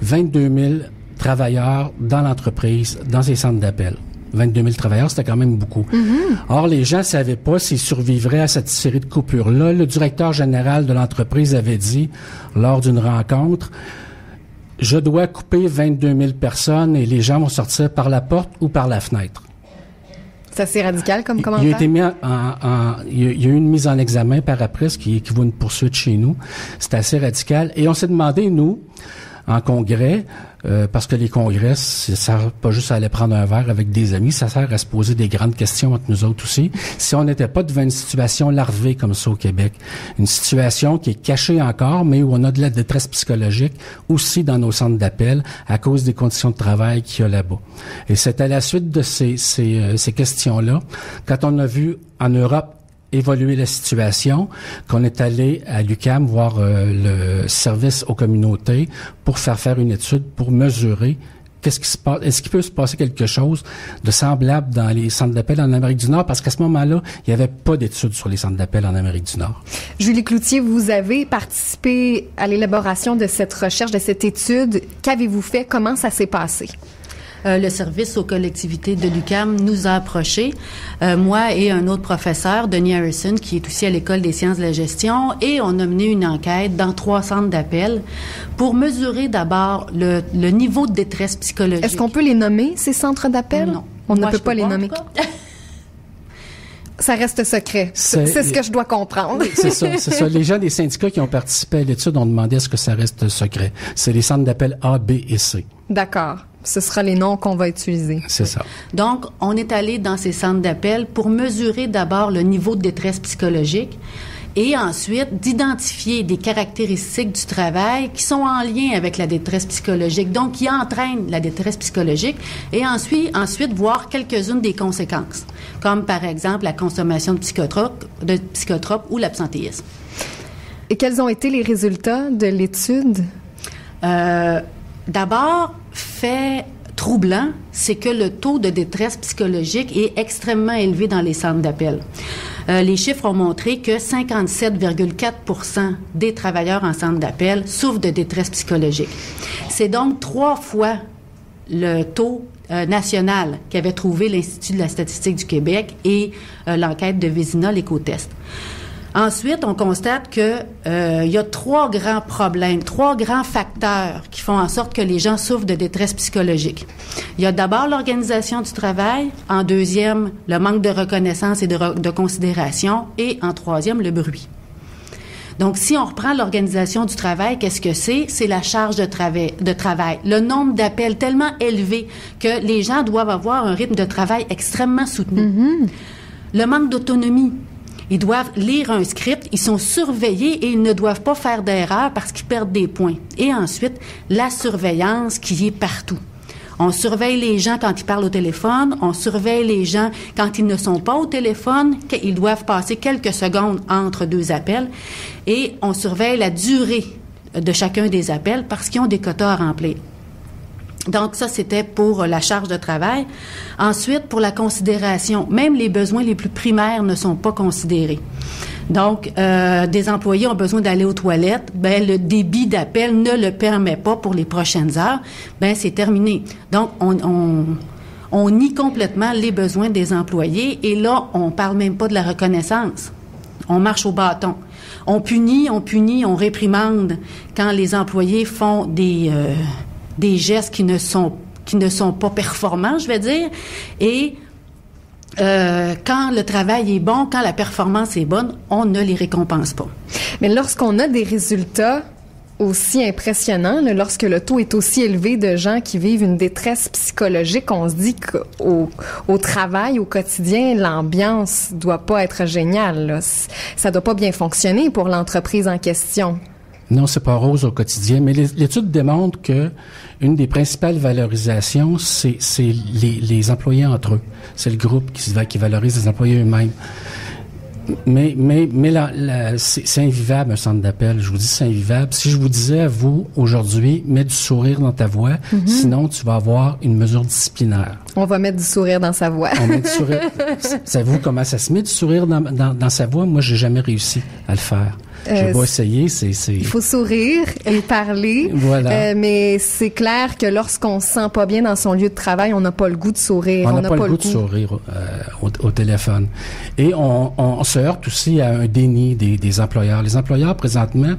22 000 travailleurs dans l'entreprise, dans ces centres d'appel. 22 000 travailleurs, c'était quand même beaucoup. Mm-hmm. Or, les gens ne savaient pas s'ils survivraient à cette série de coupures-là. Le directeur général de l'entreprise avait dit, lors d'une rencontre, « Je dois couper 22 000 personnes et les gens vont sortir par la porte ou par la fenêtre. » C'est assez radical comme commentaire. Il a été mis il y a eu une mise en examen par après, ce qui équivaut à une poursuite chez nous. C'était assez radical. Et on s'est demandé, nous, en congrès, parce que les congrès, ça sert pas juste à aller prendre un verre avec des amis, ça sert à se poser des grandes questions entre nous autres aussi. Si on n'était pas devant une situation larvée comme ça au Québec, une situation qui est cachée encore, mais où on a de la détresse psychologique aussi dans nos centres d'appel à cause des conditions de travail qu'il y a là-bas. Et c'est à la suite de ces questions-là, quand on a vu en Europe évoluer la situation, qu'on est allé à l'UQAM voir le service aux communautés pour faire une étude pour mesurer qu'est-ce qui se passe. Est-ce qu'il peut se passer quelque chose de semblable dans les centres d'appel en Amérique du Nord? Parce qu'à ce moment-là, il n'y avait pas d'études sur les centres d'appel en Amérique du Nord. Julie Cloutier, vous avez participé à l'élaboration de cette recherche, de cette étude. Qu'avez-vous fait? Comment ça s'est passé? Le service aux collectivités de l'UQAM nous a approchés, moi et un autre professeur, Denis Harrison, qui est aussi à l'École des sciences de la gestion, et on a mené une enquête dans 3 centres d'appel pour mesurer d'abord le niveau de détresse psychologique. Est-ce qu'on peut les nommer, ces centres d'appel? Non. On ne peut pas les nommer. Ça reste secret. C'est ce que je dois comprendre. C'est ça. Les gens des syndicats qui ont participé à l'étude ont demandé à ce que ça reste secret. C'est les centres d'appel A, B et C. D'accord. Ce sera les noms qu'on va utiliser. C'est ça. Donc, on est allé dans ces centres d'appel pour mesurer d'abord le niveau de détresse psychologique et ensuite d'identifier des caractéristiques du travail qui sont en lien avec la détresse psychologique, donc qui entraînent la détresse psychologique, et ensuite voir quelques-unes des conséquences, comme par exemple la consommation de psychotropes ou l'absentéisme. Et quels ont été les résultats de l'étude? D'abord, fait troublant, c'est que le taux de détresse psychologique est extrêmement élevé dans les centres d'appel. Les chiffres ont montré que 57,4% des travailleurs en centre d'appel souffrent de détresse psychologique. C'est donc 3 fois le taux national qu'avait trouvé l'Institut de la statistique du Québec et l'enquête de Vézina, l'Écotest. Ensuite, on constate que il y a 3 grands problèmes, 3 grands facteurs qui font en sorte que les gens souffrent de détresse psychologique. Il y a d'abord l'organisation du travail, en deuxième, le manque de reconnaissance et de considération, et en troisième, le bruit. Donc, si on reprend l'organisation du travail, qu'est-ce que c'est? C'est la charge de travail. Le nombre d'appels tellement élevé que les gens doivent avoir un rythme de travail extrêmement soutenu. Mm-hmm. Le manque d'autonomie. Ils doivent lire un script, ils sont surveillés et ils ne doivent pas faire d'erreurs parce qu'ils perdent des points. Et ensuite, la surveillance qui est partout. On surveille les gens quand ils parlent au téléphone, on surveille les gens quand ils ne sont pas au téléphone, qu'ils doivent passer quelques secondes entre 2 appels, et on surveille la durée de chacun des appels parce qu'ils ont des quotas à remplir. Donc, ça, c'était pour la charge de travail. Ensuite, pour la considération, même les besoins les plus primaires ne sont pas considérés. Donc, des employés ont besoin d'aller aux toilettes. Ben, le débit d'appel ne le permet pas pour les prochaines heures. Ben, c'est terminé. Donc, on nie complètement les besoins des employés. Et là, on parle même pas de la reconnaissance. On marche au bâton. On punit, on réprimande quand les employés font des gestes qui ne sont pas performants, je vais dire, et quand le travail est bon, quand la performance est bonne, on ne les récompense pas. Mais lorsqu'on a des résultats aussi impressionnant, là, lorsque le taux est aussi élevé de gens qui vivent une détresse psychologique. On se dit qu'au travail, au quotidien, l'ambiance doit pas être géniale, là. Ça doit pas bien fonctionner pour l'entreprise en question. Non, c'est pas rose au quotidien, mais l'étude démontre que une des principales valorisations, c'est les employés entre eux. C'est le groupe qui valorise les employés eux-mêmes. Mais c'est invivable, un centre d'appel. Je vous dis, c'est invivable. Si je vous disais à vous, aujourd'hui, mets du sourire dans ta voix, sinon tu vas avoir une mesure disciplinaire. On va mettre du sourire dans sa voix. On met du sourire. Savez-vous comment ça se met, du sourire dans sa voix? Moi, j'ai jamais réussi à le faire. J'ai beau essayer, c'est... Il faut sourire et parler. Voilà. Mais c'est clair que lorsqu'on se sent pas bien dans son lieu de travail, on n'a pas le goût de sourire. On n'a pas le goût de sourire au téléphone. Et on se heurte aussi à un déni des employeurs. Les employeurs, présentement,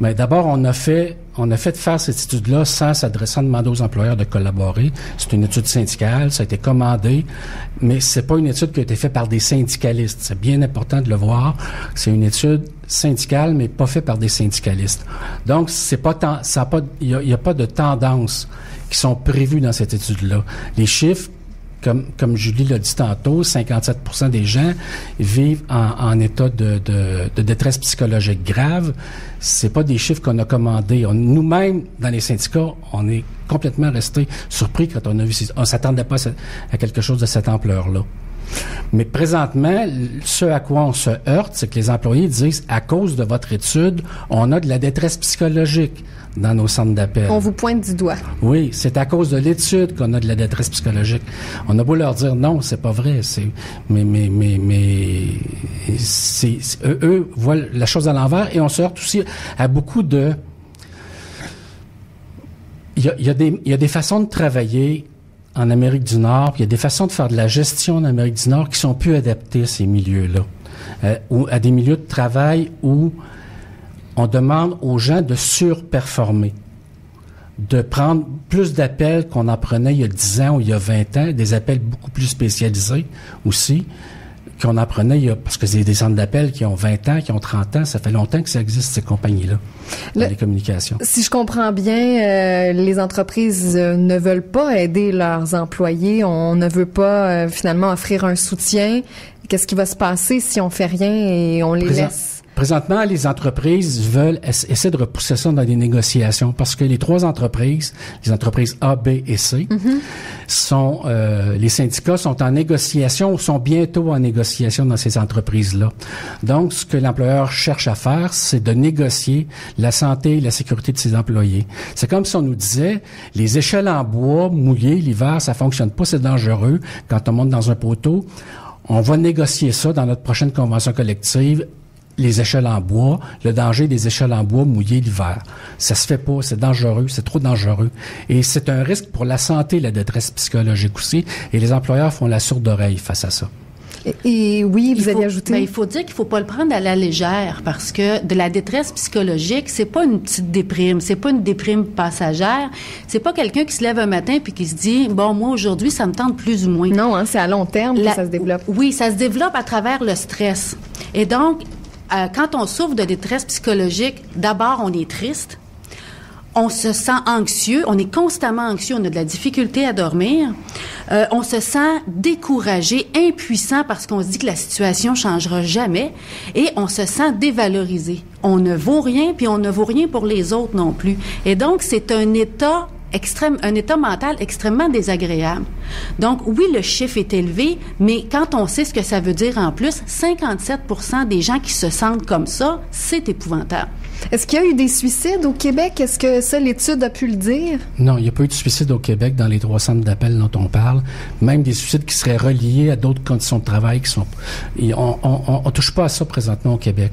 mais d'abord, on a fait de faire cette étude-là sans demander aux employeurs de collaborer. C'est une étude syndicale, ça a été commandé, mais c'est pas une étude qui a été faite par des syndicalistes. C'est bien important de le voir. C'est une étude syndicale, mais pas faite par des syndicalistes. Donc, il y a pas de tendances qui sont prévues dans cette étude-là. Les chiffres, comme Julie l'a dit tantôt, 57% des gens vivent en état de détresse psychologique grave. C'est pas des chiffres qu'on a commandés. Nous-mêmes, dans les syndicats, on est complètement restés surpris quand on a vu. On s'attendait pas à quelque chose de cette ampleur-là. Mais présentement, ce à quoi on se heurte, c'est que les employés disent, à cause de votre étude, on a de la détresse psychologique dans nos centres d'appel. On vous pointe du doigt. Oui, c'est à cause de l'étude qu'on a de la détresse psychologique. On a beau leur dire non, c'est pas vrai. Eux voient la chose à l'envers et on se heurte aussi à beaucoup de... Il y a des façons de travailler en Amérique du Nord, puis il y a des façons de faire de la gestion en Amérique du Nord qui sont plus adaptées à ces milieux-là, ou à des milieux de travail où on demande aux gens de surperformer, de prendre plus d'appels qu'on en prenait il y a 10 ans ou il y a 20 ans, des appels beaucoup plus spécialisés aussi, qu'on en prenait parce que c'est des centres d'appel qui ont 20 ans, qui ont 30 ans, ça fait longtemps que ça existe, ces compagnies-là, dans les communications. Si je comprends bien, les entreprises ne veulent pas aider leurs employés, on ne veut pas finalement offrir un soutien. Qu'est-ce qui va se passer si on fait rien et on les laisse? Présentement, les entreprises essaient de repousser ça dans des négociations parce que les trois entreprises, les entreprises A, B et C, les syndicats sont en négociation ou sont bientôt en négociation dans ces entreprises-là. Donc, ce que l'employeur cherche à faire, c'est de négocier la santé et la sécurité de ses employés. C'est comme si on nous disait, les échelles en bois mouillées l'hiver, ça fonctionne pas, c'est dangereux quand on monte dans un poteau. On va négocier ça dans notre prochaine convention collective. Les échelles en bois, le danger des échelles en bois mouillées l'hiver. Ça se fait pas, c'est dangereux, c'est trop dangereux. Et c'est un risque pour la santé, la détresse psychologique aussi, et les employeurs font la sourde oreille face à ça. Et oui, vous allez ajouter... il faut dire qu'il faut pas le prendre à la légère parce que de la détresse psychologique, c'est pas une petite déprime, c'est pas une déprime passagère, c'est pas quelqu'un qui se lève un matin puis qui se dit bon moi aujourd'hui ça me tente plus ou moins. Non, c'est à long terme que ça se développe. Oui, ça se développe à travers le stress. Et donc quand on souffre de détresse psychologique, d'abord, on est triste, on se sent anxieux, on est constamment anxieux, on a de la difficulté à dormir, on se sent découragé, impuissant parce qu'on se dit que la situation changera jamais et on se sent dévalorisé. On ne vaut rien, puis on ne vaut rien pour les autres non plus. Et donc, c'est un état mental extrêmement désagréable. Donc, oui, le chiffre est élevé, mais quand on sait ce que ça veut dire en plus, 57% des gens qui se sentent comme ça, c'est épouvantable. Est-ce qu'il y a eu des suicides au Québec? Est-ce que ça, l'étude a pu le dire? Non, il n'y a pas eu de suicide au Québec dans les 3 centres d'appel dont on parle. Même des suicides qui seraient reliés à d'autres conditions de travail qui sont... On touche pas à ça présentement au Québec.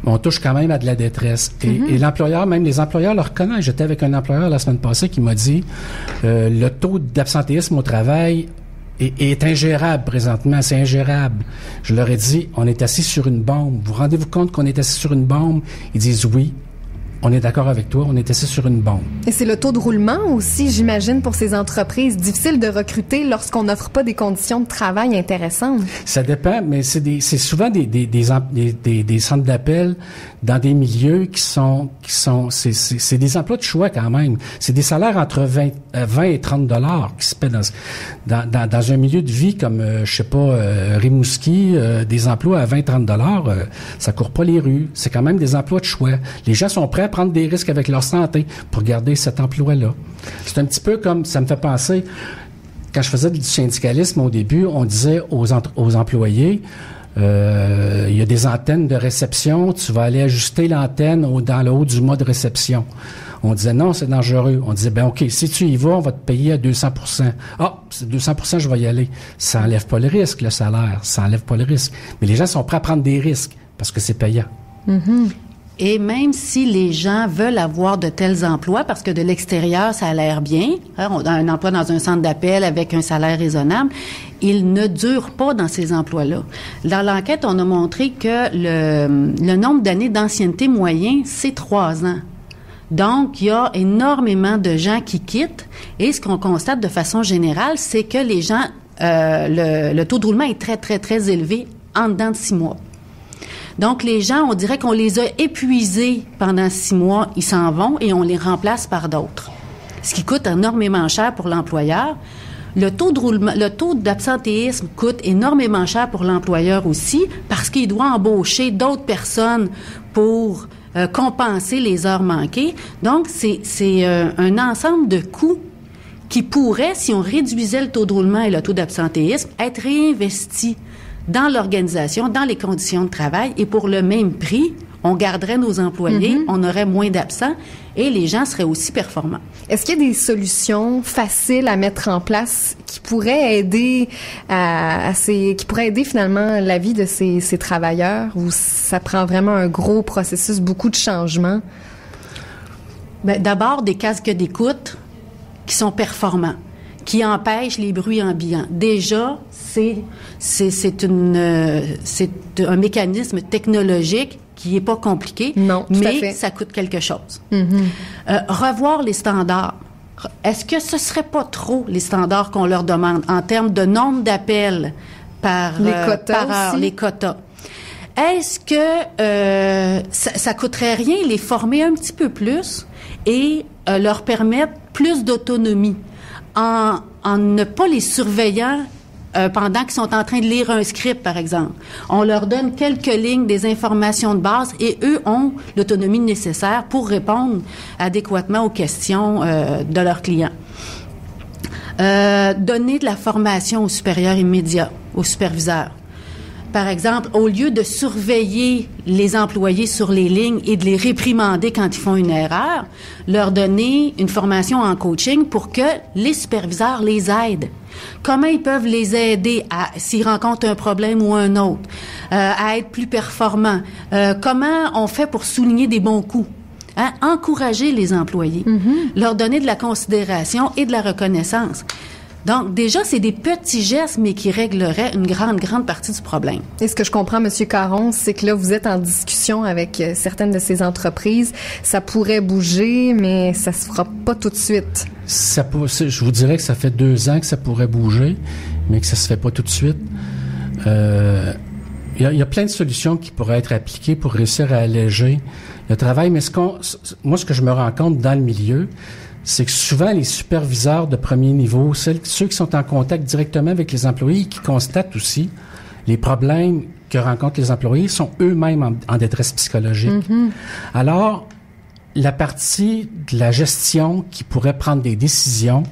Mais on touche quand même à de la détresse. Et l'employeur, même les employeurs le reconnaissent. J'étais avec un employeur la semaine passée qui m'a dit le taux d'absentéisme au travail est ingérable présentement, c'est ingérable. Je leur ai dit, on est assis sur une bombe. Vous rendez-vous compte qu'on est assis sur une bombe? Ils disent oui. on est d'accord avec toi, on est assis sur une bombe. Et c'est le taux de roulement aussi, j'imagine, pour ces entreprises. Difficile de recruter lorsqu'on n'offre pas des conditions de travail intéressantes. Ça dépend, mais c'est souvent des centres d'appel dans des milieux c'est des emplois de choix quand même. C'est des salaires entre 20 et 30 $ qui se paient dans un milieu de vie comme, Rimouski, des emplois à 20-30 $, ça court pas les rues. C'est quand même des emplois de choix. Les gens sont prêts à prendre des risques avec leur santé pour garder cet emploi-là. C'est un petit peu comme, ça me fait penser, quand je faisais du syndicalisme au début, on disait aux employés, il y a des antennes de réception, tu vas aller ajuster l'antenne dans le haut du mât de réception. On disait non, c'est dangereux. On disait, OK, si tu y vas, on va te payer à 200%. C'est 200%, je vais y aller. Ça enlève pas le risque, le salaire. Ça enlève pas le risque. Mais les gens sont prêts à prendre des risques parce que c'est payant. Mm-hmm. Et même si les gens veulent avoir de tels emplois, parce que de l'extérieur, ça a l'air bien, on a un emploi dans un centre d'appel avec un salaire raisonnable, ils ne durent pas dans ces emplois-là. Dans l'enquête, on a montré que le nombre d'années d'ancienneté moyen, c'est 3 ans. Donc, il y a énormément de gens qui quittent, et ce qu'on constate de façon générale, c'est que les gens, le taux de roulement est très, très, très élevé en dedans de 6 mois. Donc, les gens, on dirait qu'on les a épuisés pendant 6 mois, ils s'en vont et on les remplace par d'autres. Ce qui coûte énormément cher pour l'employeur. Le taux d'absentéisme coûte énormément cher pour l'employeur aussi parce qu'il doit embaucher d'autres personnes pour compenser les heures manquées. Donc, c'est un ensemble de coûts qui pourraient, si on réduisait le taux de roulement et le taux d'absentéisme, être réinvestis dans l'organisation, dans les conditions de travail, et pour le même prix, on garderait nos employés, on aurait moins d'absents, et les gens seraient aussi performants. Est-ce qu'il y a des solutions faciles à mettre en place qui pourraient aider qui pourraient aider finalement la vie de ces travailleurs, ou ça prend vraiment un gros processus, beaucoup de changements? Bien, d'abord, des casques d'écoute qui sont performants, qui empêchent les bruits ambiants. Déjà, c'est un mécanisme technologique qui est pas compliqué, non, mais ça coûte quelque chose. Revoir les standards. Est-ce que ce serait pas trop les standards qu'on leur demande en termes de nombre d'appels par heure, les quotas? Est-ce que ça coûterait rien les former un petit peu plus et leur permettre plus d'autonomie en ne pas les surveillant pendant qu'ils sont en train de lire un script, par exemple. On leur donne quelques lignes, des informations de base, et eux ont l'autonomie nécessaire pour répondre adéquatement aux questions de leurs clients. Donner de la formation aux supérieurs immédiats, aux superviseurs. Par exemple, au lieu de surveiller les employés sur les lignes et de les réprimander quand ils font une erreur, leur donner une formation en coaching pour que les superviseurs les aident. Comment ils peuvent les aider s'ils rencontrent un problème ou un autre, à être plus performants? Comment on fait pour souligner des bons coups? Encourager les employés, leur donner de la considération et de la reconnaissance. Donc, déjà, c'est des petits gestes, mais qui régleraient une grande partie du problème. Et ce que je comprends, M. Caron, c'est que là, vous êtes en discussion avec certaines de ces entreprises. Ça pourrait bouger, mais ça se fera pas tout de suite. Je vous dirais que ça fait 2 ans que ça pourrait bouger, mais que ça se fait pas tout de suite. Il y a plein de solutions qui pourraient être appliquées pour réussir à alléger le travail, mais moi, ce que je me rends compte dans le milieu, c'est que souvent, les superviseurs de premier niveau, ceux qui sont en contact directement avec les employés, qui constatent aussi les problèmes que rencontrent les employés, sont eux-mêmes en détresse psychologique. Alors, la partie de la gestion qui pourrait prendre des décisions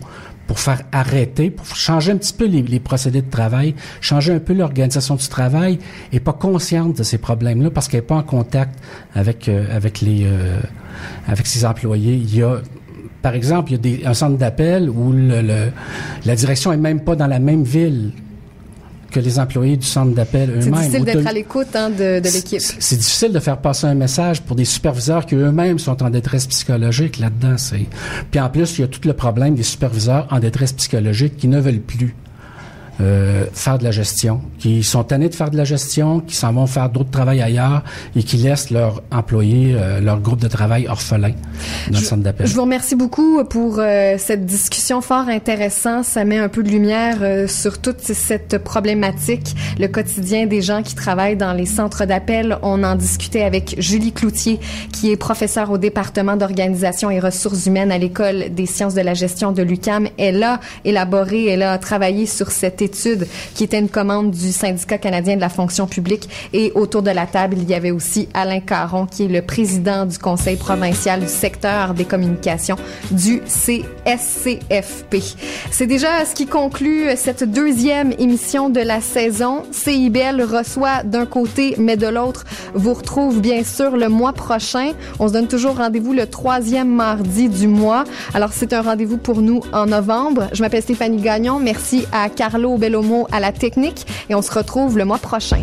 pour faire arrêter, pour changer un petit peu les procédés de travail, changer un peu l'organisation du travail, est pas consciente de ces problèmes-là parce qu'elle n'est pas en contact avec ses employés. Il y a, par exemple, il y a un centre d'appel où la direction est même pas dans la même ville que les employés du centre d'appel eux-mêmes. C'est difficile d'être à l'écoute de l'équipe. C'est difficile de faire passer un message pour des superviseurs qui eux-mêmes sont en détresse psychologique là-dedans. Puis en plus, il y a tout le problème des superviseurs en détresse psychologique qui ne veulent plus faire de la gestion, qui sont tannés de faire de la gestion, qui s'en vont faire d'autres travail ailleurs et qui laissent leurs employés, leur groupe de travail orphelin dans le centre d'appel. Je vous remercie beaucoup pour cette discussion fort intéressante. Ça met un peu de lumière sur toute cette problématique, le quotidien des gens qui travaillent dans les centres d'appel. On en discutait avec Julie Cloutier, qui est professeure au département d'organisation et ressources humaines à l'École des sciences de la gestion de l'UQAM. Elle a travaillé sur cette étude qui était une commande du Syndicat canadien de la fonction publique. Et autour de la table, il y avait aussi Alain Caron, qui est le président du Conseil provincial du secteur des communications du CSCFP. C'est déjà ce qui conclut cette deuxième émission de la saison. CIBL reçoit d'un côté, mais de l'autre, vous retrouve bien sûr le mois prochain. On se donne toujours rendez-vous le 3e mardi du mois. Alors, c'est un rendez-vous pour nous en novembre. Je m'appelle Stéphanie Gagnon. Merci à Carlo Bellomo à la technique et on se retrouve le mois prochain.